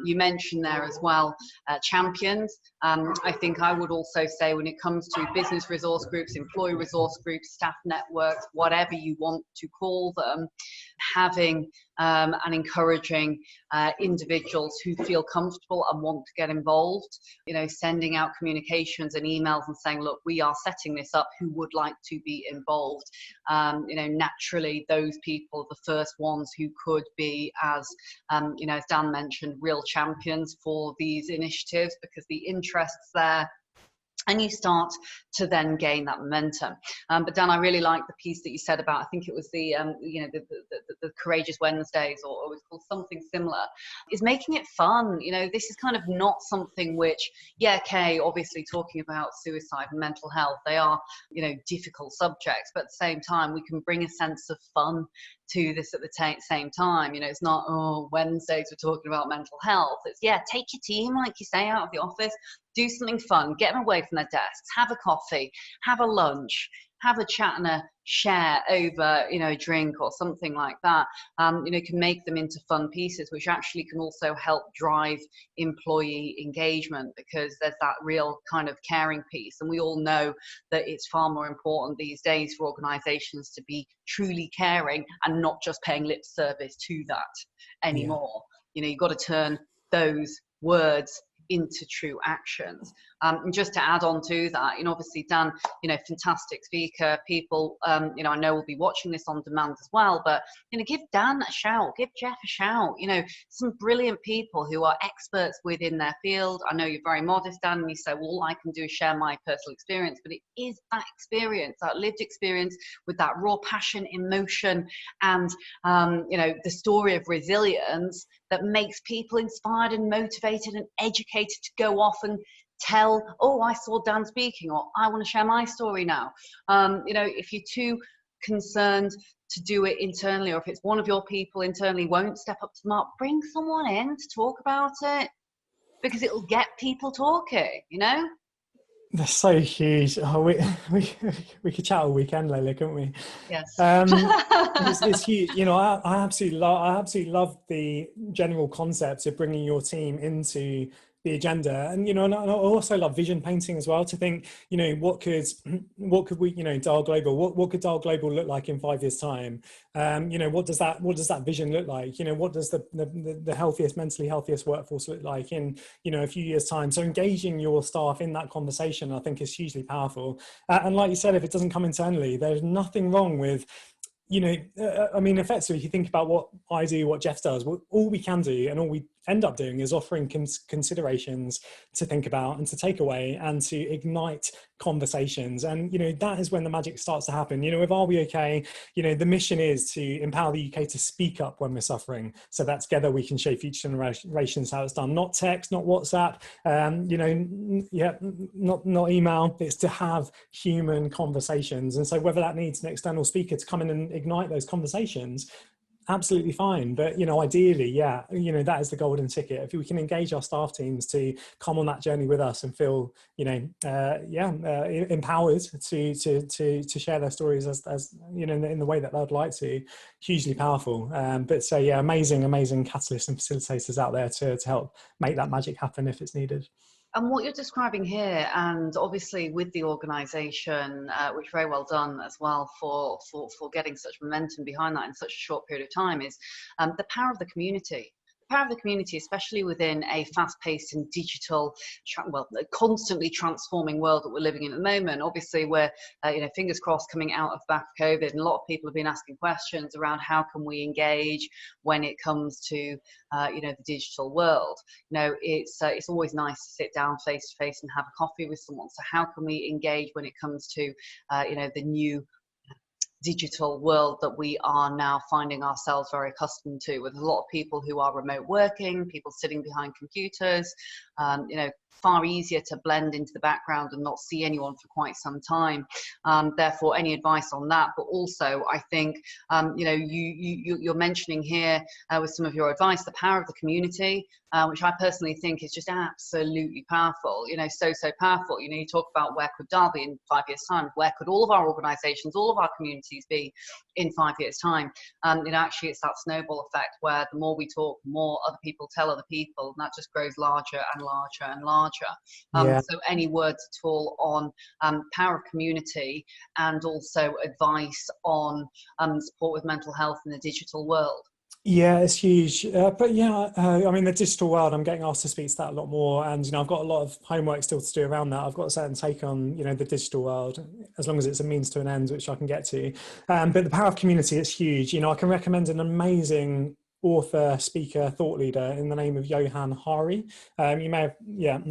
Speaker 1: You mentioned there as well champions. I think I would also say, when it comes to business resource groups, employee resource groups, staff networks, whatever you want to call them, having and encouraging individuals who feel comfortable and want to get involved, sending out communications and emails and saying, look, we are setting this up, who would like to be involved? Naturally those people are the first ones who could be, as Dan mentioned, real champions for these initiatives, because the interest's there, and you start to then gain that momentum. But Dan, I really like the piece that you said about, I think it was the Courageous Wednesdays, or it was called something similar, is making it fun. This is kind of not something which, obviously talking about suicide and mental health, they are, difficult subjects, but at the same time, we can bring a sense of fun to this at the same time. It's not, Wednesdays we're talking about mental health. It's, take your team, like you say, out of the office, do something fun, get them away from their desks, have a coffee, have a lunch, have a chat and a share over, a drink or something like that. Can make them into fun pieces, which actually can also help drive employee engagement, because there's that real kind of caring piece. And we all know that it's far more important these days for organizations to be truly caring and not just paying lip service to that anymore. You've got to turn those words into true actions. And just to add on to that, obviously Dan, fantastic speaker. People, I know will be watching this on demand as well, but, give Dan a shout, give Jeff a shout, some brilliant people who are experts within their field. I know you're very modest, Dan, and you say, well, all I can do is share my personal experience, but it is that experience, that lived experience with that raw passion, emotion, and, the story of resilience that makes people inspired and motivated and educated to go off and tell, oh, I saw Dan speaking, or I want to share my story now. If you're too concerned to do it internally, or if it's one of your people internally won't step up to the mark, bring someone in to talk about it, because it'll get people talking,
Speaker 2: They're so huge. Oh, we could chat all weekend, Layla, couldn't we?
Speaker 1: Yes.
Speaker 2: It's huge. I absolutely love the general concept of bringing your team into the agenda, and and I also love vision painting as well, to think, what could we, Dial Global, what could Dial Global look like in 5 years time? What does that vision look like? What does the healthiest, mentally healthiest workforce look like in a few years time? So engaging your staff in that conversation, I think, is hugely powerful. And like you said, if it doesn't come internally, there's nothing wrong with, effectively, if you think about what I do, what Jeff does, all we can do and all we end up doing is offering considerations to think about and to take away and to ignite conversations. And, that is when the magic starts to happen. With Are We OK, the mission is to empower the UK to speak up when we're suffering, so that together we can show future generations how it's done. Not text, not WhatsApp, not email. It's to have human conversations. And so whether that needs an external speaker to come in and ignite those conversations, absolutely fine. But ideally, that is the golden ticket. If we can engage our staff teams to come on that journey with us and feel empowered to share their stories as in the way that they'd like to, hugely powerful. But so amazing catalysts and facilitators out there to help make that magic happen if it's needed.
Speaker 1: And what you're describing here, and obviously with the organisation, which very well done as well for getting such momentum behind that in such a short period of time, is the power of the community. The power of the community, especially within a fast-paced and digital, constantly transforming world that we're living in at the moment. Obviously, we're, fingers crossed, coming out of the back of COVID, and a lot of people have been asking questions around how can we engage when it comes to, the digital world. It's always nice to sit down face to face and have a coffee with someone. So how can we engage when it comes to, the new digital world that we are now finding ourselves very accustomed to, with a lot of people who are remote working, people sitting behind computers, far easier to blend into the background and not see anyone for quite some time. Therefore, any advice on that? But also, I think, you're mentioning here with some of your advice, the power of the community, which I personally think is just absolutely powerful, so powerful. You talk about where could Dial be in 5 years' time, where could all of our organisations, all of our communities be in 5 years' time. Actually, it's that snowball effect where the more we talk, the more other people tell other people, and that just grows larger and larger and larger. So any words at all on power of community, and also advice on support with mental health in the digital world?
Speaker 2: Yeah, it's huge. But the digital world, I'm getting asked to speak to that a lot more. And, I've got a lot of homework still to do around that. I've got a certain take on, the digital world, as long as it's a means to an end, which I can get to. But the power of community is huge. I can recommend an amazing author, speaker, thought leader in the name of Johann Hari. You may have,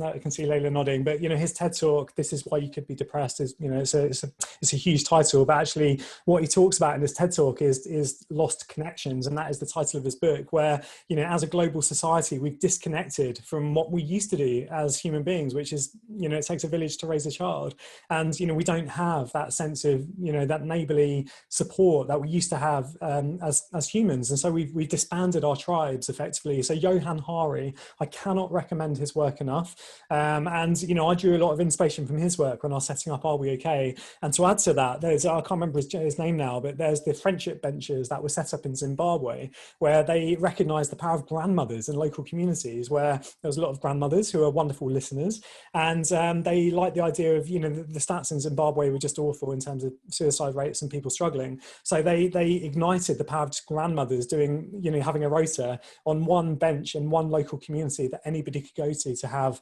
Speaker 2: I can see Layla nodding, but his TED talk, "This is Why You Could Be Depressed," is it's a huge title, but actually what he talks about in his TED talk is lost connections, and that is the title of his book, where as a global society we've disconnected from what we used to do as human beings, which is it takes a village to raise a child, and we don't have that sense of that neighborly support that we used to have as humans, and so we've disbanded our tribes effectively. So Johann Hari, I cannot recommend his work enough. And I drew a lot of inspiration from his work when I was setting up Are We OK? And to add to that, I can't remember his name now, but there's the friendship benches that were set up in Zimbabwe, where they recognize the power of grandmothers in local communities, where there was a lot of grandmothers who are wonderful listeners, and they like the idea of the stats in Zimbabwe were just awful in terms of suicide rates and people struggling. So they ignited the power of grandmothers doing having a rota on one bench in one local community that anybody could go to have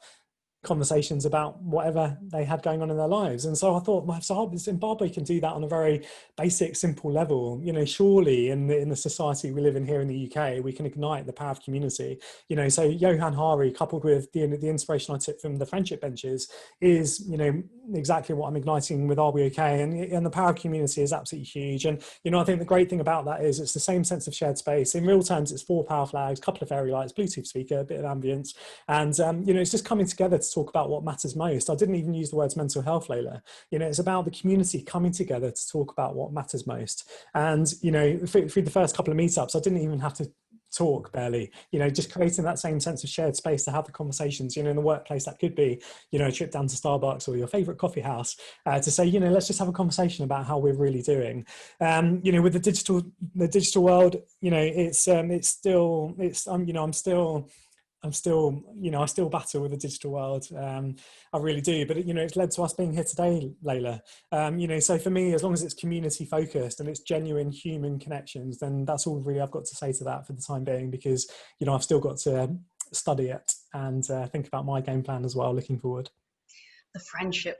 Speaker 2: conversations about whatever they had going on in their lives. And so I thought, well, so Zimbabwe can do that on a very basic, simple level. You know, surely in the society we live in here in the UK, we can ignite the power of community. You know, so Johan Hari, coupled with the inspiration I took from the friendship benches, is, you know, exactly what I'm igniting with Are We Okay? And the power of community is absolutely huge. And, you know, I think the great thing about that is it's the same sense of shared space. In real terms, it's 4 power flags, a couple of fairy lights, Bluetooth speaker, a bit of ambience. And, you know, it's just coming together to talk about what matters most. I didn't even use the words mental health, Layla. You know, it's about the community coming together to talk about what matters most. And, you know, through the first couple of meetups, I didn't even have to talk barely, you know, just creating that same sense of shared space to have the conversations. You know, in the workplace, that could be, you know, a trip down to Starbucks or your favorite coffee house, to say, you know, let's just have a conversation about how we're really doing. You know, with the digital world, you know, it's still, you know, I'm still, you know, I still battle with the digital world. I really do. But, you know, it's led to us being here today, Layla. You know, so for me, as long as it's community focused and it's genuine human connections, then that's all really I've got to say to that for the time being, because, you know, I've still got to study it and think about my game plan as well, looking forward.
Speaker 1: The friendship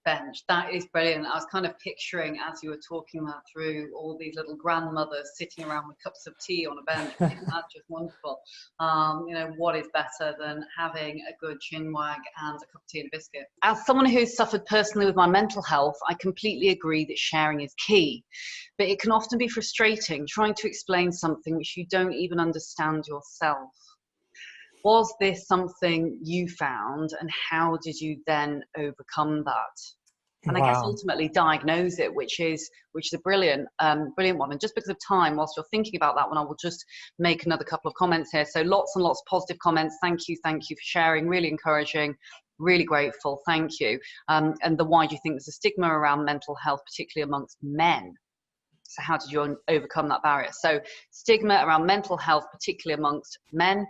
Speaker 1: bench, that is brilliant. I was kind of picturing, as you were talking that through, all these little grandmothers sitting around with cups of tea on a bench. Isn't that just wonderful? You know, what is better than having a good chinwag and a cup of tea and a biscuit? As someone who's suffered personally with my mental health, I completely agree that sharing is key, but it can often be frustrating trying to explain something which you don't even understand yourself. Was this something you found, and how did you then overcome that? And I guess ultimately diagnose it, which is a brilliant one. And just because of time, whilst you're thinking about that one, I will just make another couple of comments here. So lots and lots of positive comments. Thank you for sharing. Really encouraging. Really grateful. Thank you. And the why do you think there's a stigma around mental health, particularly amongst men? So how did you overcome that barrier? So stigma around mental health, particularly amongst men,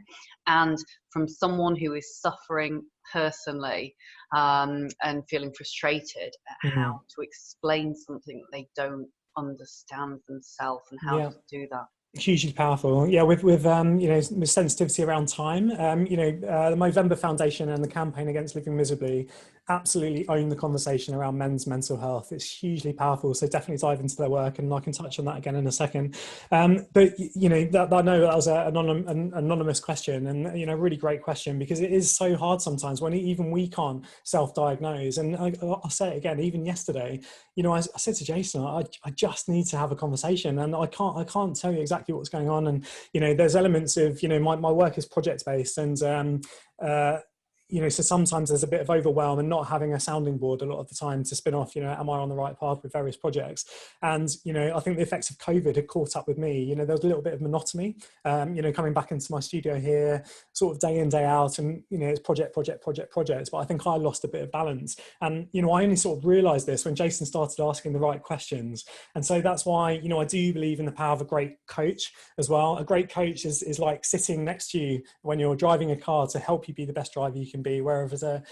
Speaker 1: and from someone who is suffering personally and feeling frustrated at how to explain something that they don't understand themselves, and how to do that.
Speaker 2: Hugely powerful. Yeah, with you know, with sensitivity around time, you know, the Movember Foundation and the campaign against living miserably absolutely own the conversation around men's mental health. It's hugely powerful, so definitely dive into their work, and I can touch on that again in a second. But you know, I know that was an anonymous question, and you know, really great question, because it is so hard sometimes when even we can't self-diagnose. And I'll say it again, even yesterday, you know, I said to Jason, I just need to have a conversation, and I can't tell you exactly what's going on. And you know, there's elements of, you know, my work is project based, and you know, so sometimes there's a bit of overwhelm and not having a sounding board a lot of the time to spin off, you know, am I on the right path with various projects? And, you know, I think the effects of COVID had caught up with me. You know, there was a little bit of monotony, you know, coming back into my studio here, sort of day in, day out, and, you know, it's project. But I think I lost a bit of balance. And, you know, I only sort of realized this when Jason started asking the right questions. And so that's why, you know, I do believe in the power of a great coach as well. A great coach is like sitting next to you when you're driving a car to help you be the best driver you can be, whereas a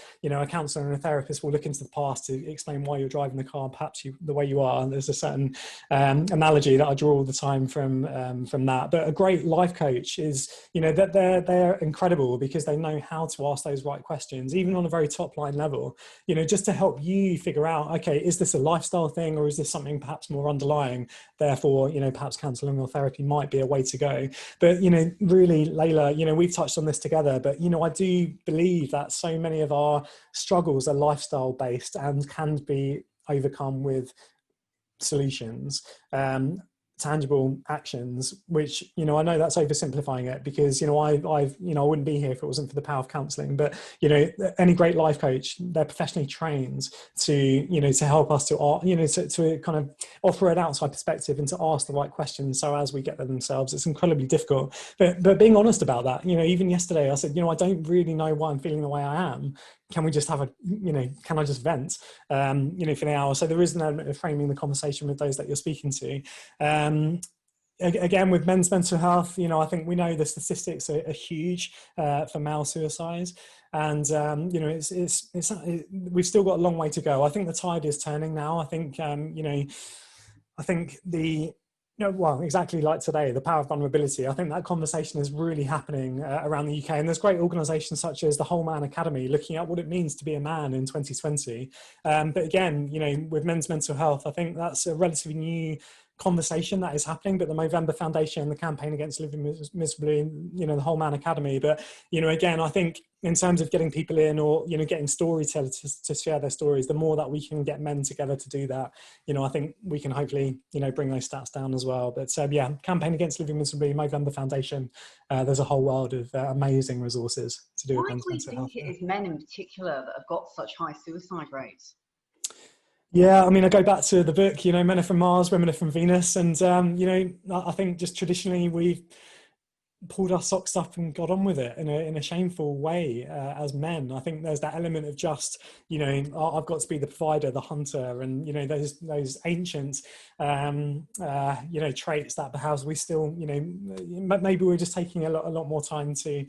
Speaker 2: counselor and a therapist will look into the past to explain why you're driving the car, perhaps the way you are. And there's a certain analogy that I draw all the time from that. But a great life coach is, you know, that they're incredible because they know how to ask those right questions, even on a very top line level, you know, just to help you figure out, okay, is this a lifestyle thing, or is this something perhaps more underlying? Therefore, you know, perhaps counselling or therapy might be a way to go. But, you know, really, Layla, you know, we've touched on this together, but, you know, I do believe that so many of our struggles are lifestyle based and can be overcome with solutions, tangible actions, which, you know, I know that's oversimplifying it, because, you know, I've you know, I wouldn't be here if it wasn't for the power of counselling. But, you know, any great life coach, they're professionally trained to, you know, to help us to, you know, to kind of offer an outside perspective and to ask the right questions, so as we get there themselves. It's incredibly difficult, but being honest about that, you know, even yesterday I said, you know, I don't really know why I'm feeling the way I am. Can we just have a, you know, can I just vent, you know, for an hour? So there is an element of framing the conversation with those that you're speaking to. Again, with men's mental health, you know, I think we know the statistics are huge for male suicides, and you know, we've still got a long way to go. I think the tide is turning now. I think you know, I think the No, well, exactly like today, the power of vulnerability. I think that conversation is really happening around the UK, and there's great organisations such as the Whole Man Academy looking at what it means to be a man in 2020. But again, you know, with men's mental health, I think that's a relatively new conversation that is happening. But the Movember Foundation and the campaign against living miserably, you know, the Whole Man Academy. But you know, again, I think in terms of getting people in, or you know, getting storytellers to share their stories, the more that we can get men together to do that, you know, I think we can hopefully, you know, bring those stats down as well. But yeah, campaign against living miserably, Movember Foundation. There's a whole world of amazing resources to do
Speaker 1: Why
Speaker 2: with
Speaker 1: do
Speaker 2: men's
Speaker 1: we
Speaker 2: mental
Speaker 1: think
Speaker 2: health.
Speaker 1: it is men in particular that have got such high suicide rates?
Speaker 2: Yeah, I mean, I go back to the book, you know, Men Are From Mars, Women Are From Venus. And, you know, I think just traditionally we've pulled our socks up and got on with it in a shameful way as men. I think there's that element of just, you know, I've got to be the provider, the hunter, and you know, those ancient you know, traits that perhaps we still, you know, maybe we're just taking a lot more time to,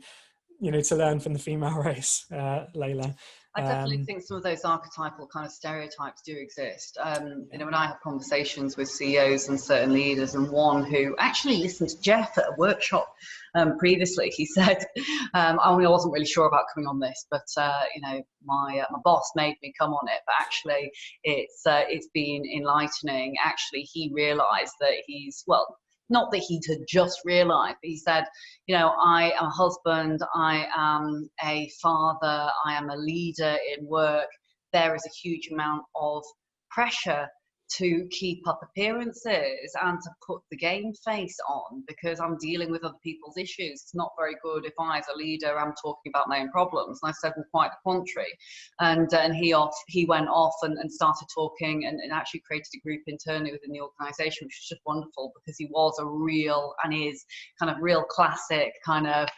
Speaker 2: you know, to learn from the female race, Layla.
Speaker 1: I definitely think some of those archetypal kind of stereotypes do exist. You know, when I have conversations with CEOs and certain leaders, and one who actually listened to Jeff at a workshop previously, he said, I wasn't really sure about coming on this, but you know, my boss made me come on it. But actually, it's been enlightening. Actually, he realised that not that he had just realised, but he said, you know, I am a husband, I am a father, I am a leader in work. There is a huge amount of pressure to keep up appearances and to put the game face on because I'm dealing with other people's issues. It's not very good if I, as a leader, am talking about my own problems. And I said, well, quite the contrary. And he went off and started talking and actually created a group internally within the organisation, which was just wonderful because he was a real and is kind of real classic kind of,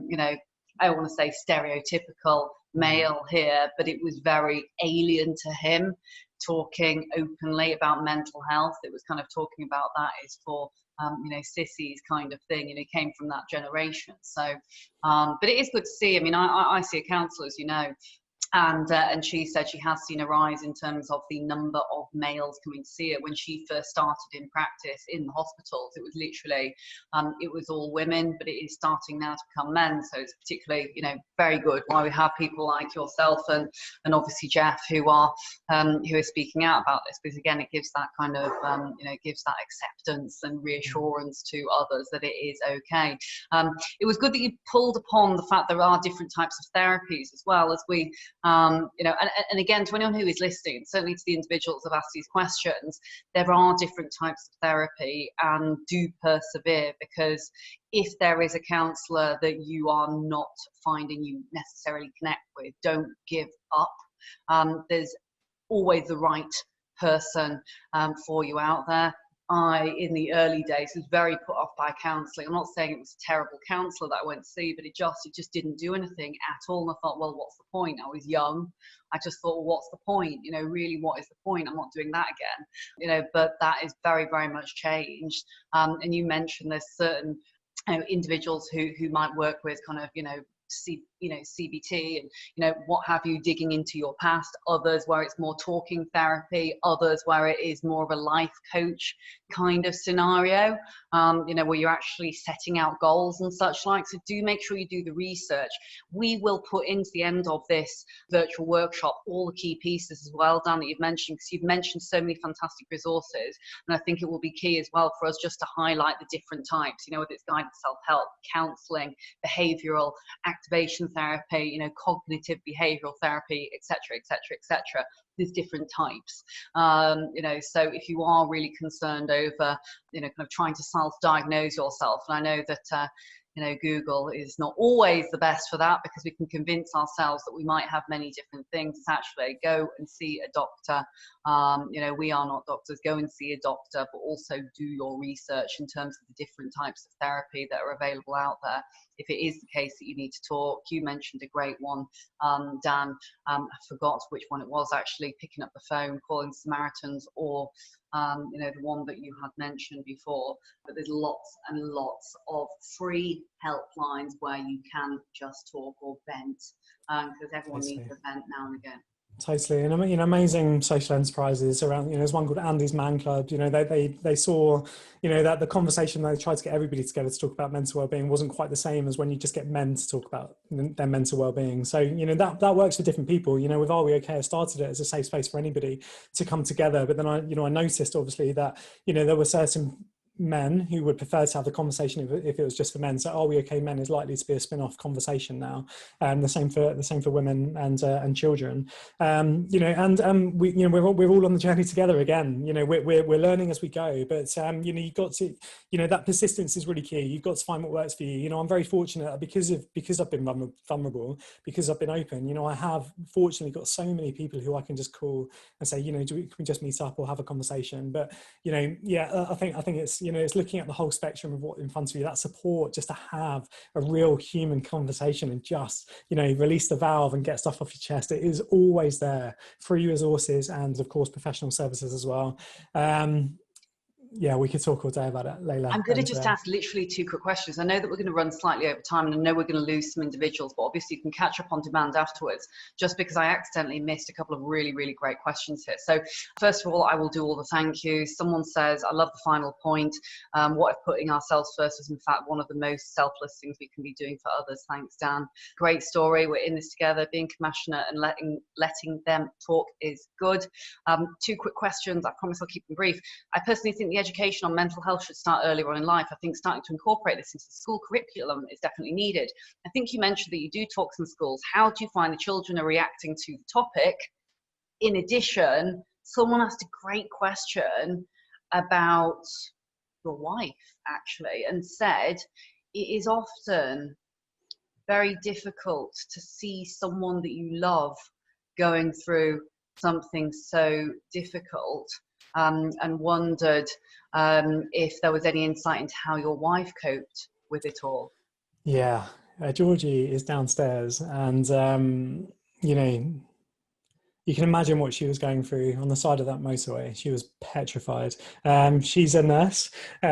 Speaker 1: you know, I don't want to say stereotypical male here, but it was very alien to him talking openly about mental health. It was kind of talking about that is for you know, sissies kind of thing, you know, came from that generation. So but it is good to see. I mean, I see a counsellor, as you know, and she said she has seen a rise in terms of the number of males coming to see her. When she first started in practice in the hospitals, it was literally, it was all women, but it is starting now to become men. So it's particularly, you know, very good why we have people like yourself and obviously Jeff who are speaking out about this, because again, it gives that kind of, you know, gives that acceptance and reassurance to others that it is okay. It was good that you pulled upon the fact there are different types of therapies as well, as we, you know, and again, to anyone who is listening, certainly to the individuals who have asked these questions, there are different types of therapy, and do persevere, because if there is a counsellor that you are not finding you necessarily connect with, don't give up. There's always the right person for you out there. I, in the early days, was very put off by counselling. I'm not saying it was a terrible counsellor that I went to see, but it just didn't do anything at all. And I thought, well, what's the point? I was young. I just thought, well, what's the point? You know, really, what is the point? I'm not doing that again. You know, but that is very, very much changed. And you mentioned there's certain, you know, individuals who might work with kind of, you know, CBT and, you know, what have you, digging into your past. Others where it's more talking therapy. Others where it is more of a life coach kind of scenario, you know, where you're actually setting out goals and such like. So do make sure you do the research. We will put into the end of this virtual workshop all the key pieces as well, Dan, that you've mentioned, because you've mentioned so many fantastic resources. And I think it will be key as well for us just to highlight the different types, you know, whether it's guided self-help, counselling, behavioural, activation therapy, you know, cognitive behavioral therapy, etc., etc., etc. There's different types, you know, so if you are really concerned over, you know, kind of trying to self-diagnose yourself, and I know that you know, Google is not always the best for that, because we can convince ourselves that we might have many different things. It's actually go and see a doctor. You know, we are not doctors. Go and see a doctor, but also do your research in terms of the different types of therapy that are available out there. If it is the case that you need to talk, you mentioned a great one, Dan. I forgot which one it was, actually, picking up the phone, calling Samaritans, or you know, the one that you had mentioned before. But there's lots and lots of free helplines where you can just talk or vent, because everyone needs a vent now and again.
Speaker 2: Totally, and you know, amazing social enterprises around. You know, there's one called Andy's Man Club. You know, they saw, you know, that the conversation they tried to get everybody together to talk about mental well-being wasn't quite the same as when you just get men to talk about their mental well-being. So you know that works for different people. You know, with Are We Okay, I started it as a safe space for anybody to come together. But then I noticed obviously that you know there were certain men who would prefer to have the conversation if it was just for men. So Are We Okay Men is likely to be a spin-off conversation now. The same for women and children. You know, and we, you know, we're all on the journey together again. You know, we're learning as we go. But you know, you've got to, you know, that persistence is really key. You've got to find what works for you. You know, I'm very fortunate because I've been vulnerable, because I've been open. You know, I have fortunately got so many people who I can just call and say, you know, can we just meet up or have a conversation? But you know, yeah, I think it's, you know, it's looking at the whole spectrum of what in front of you. That support, just to have a real human conversation and just, you know, release the valve and get stuff off your chest. It is always there. Free resources and of course professional services as well. Yeah, we could talk all day about it, Layla.
Speaker 1: I'm going to just ask literally 2 quick questions. I know that we're going to run slightly over time, and I know we're going to lose some individuals, but obviously you can catch up on demand afterwards, just because I accidentally missed a couple of really, really great questions here. So first of all, I will do all the thank yous. Someone says, I love the final point. What if putting ourselves first is in fact one of the most selfless things we can be doing for others? Thanks, Dan. Great story. We're in this together. Being compassionate and letting them talk is good. 2 quick questions. I promise I'll keep them brief. I personally think the education on mental health should start earlier on in life. I think starting to incorporate this into the school curriculum is definitely needed. I think you mentioned that you do talks in schools. How do you find the children are reacting to the topic? In addition, someone asked a great question about your wife, actually, and said it is often very difficult to see someone that you love going through something so difficult, and wondered if there was any insight into how your wife coped with it all.
Speaker 2: Yeah, Georgie is downstairs, and you know, you can imagine what she was going through on the side of that motorway. She was petrified. She's a nurse,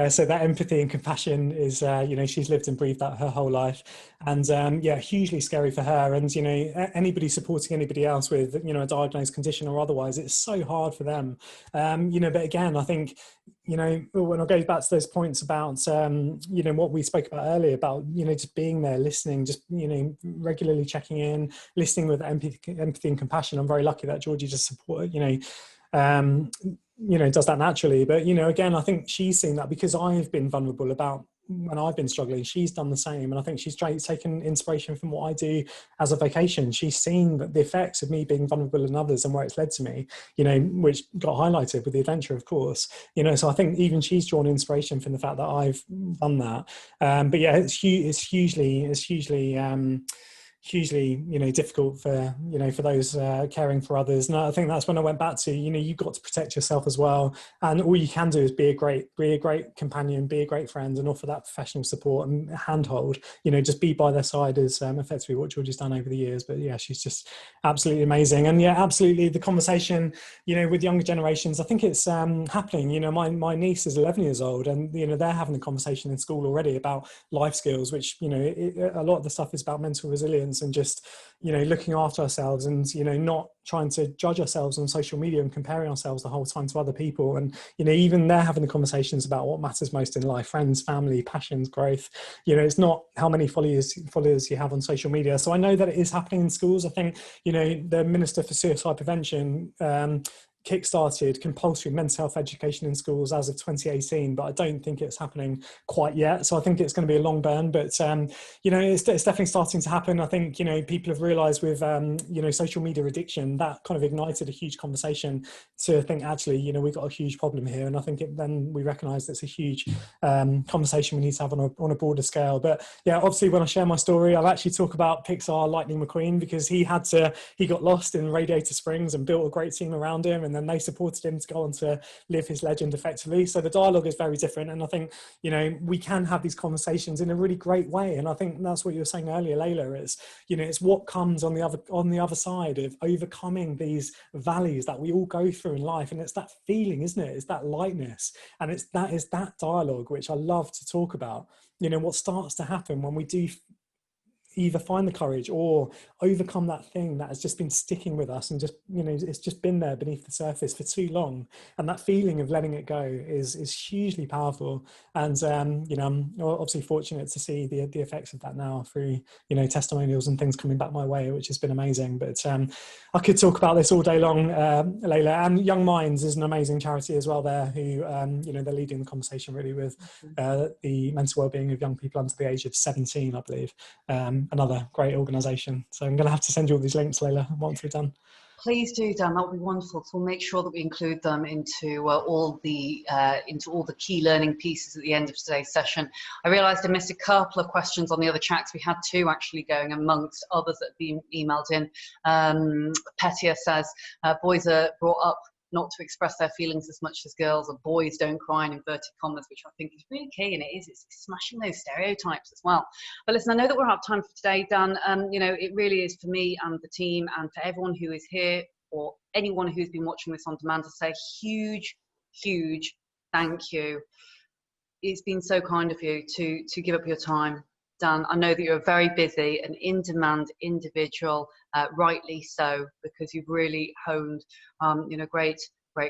Speaker 2: so that empathy and compassion is, you know, she's lived and breathed that her whole life. And yeah, hugely scary for her. And, you know, anybody supporting anybody else with, you know, a diagnosed condition or otherwise, it's so hard for them. You know, but again, I think, you know, when I go back to those points about, you know, what we spoke about earlier about, you know, just being there, listening, just, you know, regularly checking in, listening with empathy and compassion. I'm very lucky that Georgie just support, you know, does that naturally. But, you know, again, I think she's seen that because I've been vulnerable about when I've been struggling. She's done the same. And I think she's taken inspiration from what I do as a vocation. She's seen that the effects of me being vulnerable in others and where it's led to me, you know, which got highlighted with the adventure, of course, you know, so I think even she's drawn inspiration from the fact that I've done that. But yeah, it's hugely, you know, difficult for, you know, for those caring for others. And I think that's when I went back to, you know, you've got to protect yourself as well, and all you can do is be a great companion, be a great friend, and offer that professional support and handhold, you know, just be by their side is effectively what Georgie's done over the years. But yeah, she's just absolutely amazing. And yeah, absolutely the conversation, you know, with younger generations, I think it's happening. You know, my niece is 11 years old, and, you know, they're having a conversation in school already about life skills, which, you know, a lot of the stuff is about mental resilience and just, you know, looking after ourselves and, you know, not trying to judge ourselves on social media and comparing ourselves the whole time to other people. And, you know, even they're having the conversations about what matters most in life: friends, family, passions, growth. You know, it's not how many followers you have on social media. So I know that it is happening in schools. I think, you know, the Minister for Suicide Prevention kick-started compulsory mental health education in schools as of 2018, but I don't think it's happening quite yet. So I think it's going to be a long burn, but you know, it's definitely starting to happen. I think, you know, people have realized with you know, social media addiction, that kind of ignited a huge conversation to think, actually, you know, we've got a huge problem here. And I think then we recognize it's a huge conversation we need to have on a broader scale. But yeah, obviously when I share my story, I'll actually talk about Pixar Lightning McQueen, because he got lost in Radiator Springs and built a great team around him, and then they supported him to go on to live his legend effectively. So the dialogue is very different, and I think, you know, we can have these conversations in a really great way. And I think that's what you were saying earlier, Layla, is, you know, it's what comes on the other side of overcoming these valleys that we all go through in life. And it's that feeling, isn't it? It's that lightness, and it's that dialogue which I love to talk about. You know, what starts to happen when we do either find the courage or overcome that thing that has just been sticking with us and just, you know, it's just been there beneath the surface for too long. And that feeling of letting it go is hugely powerful. And you know, I'm obviously fortunate to see the effects of that now through, you know, testimonials and things coming back my way, which has been amazing. But I could talk about this all day long, Layla. And Young Minds is an amazing charity as well there, who you know, they're leading the conversation really with the mental well-being of young people under the age of 17, I believe. Another great organisation. So I'm going to have to send you all these links, Layla, once we're done.
Speaker 1: Please do, Dan. That would be wonderful. So we'll make sure that we include them into all the key learning pieces at the end of today's session. I realised I missed a couple of questions on the other chats. We had two actually going amongst others that have been emailed in. Petia says boys are brought up not to express their feelings as much as girls, or boys don't cry in inverted commas, which I think is really key, and it's smashing those stereotypes as well. But listen, I know that we're out of time for today, Dan. You know, it really is for me and the team and for everyone who is here, or anyone who's been watching this on demand, to say huge thank you. It's been so kind of you to give up your time, Dan. I know that you're a very busy and in-demand individual, rightly so, because you've really honed, you know, great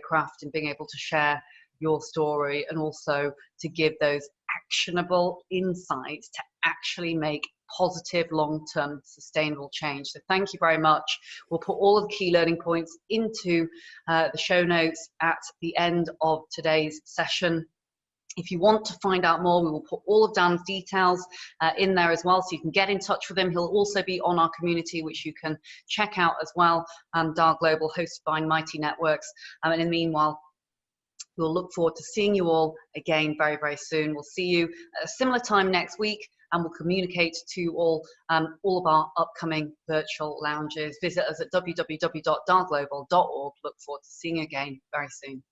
Speaker 1: craft in being able to share your story and also to give those actionable insights to actually make positive, long-term, sustainable change. So thank you very much. We'll put all of the key learning points into the show notes at the end of today's session. If you want to find out more, we will put all of Dan's details in there as well, so you can get in touch with him. He'll also be on our community, which you can check out as well, DAR Global, hosted by Mighty Networks. And in the meanwhile, we'll look forward to seeing you all again very, very soon. We'll see you at a similar time next week, and we'll communicate to you all of our upcoming virtual lounges. Visit us at www.darglobal.org. Look forward to seeing you again very soon.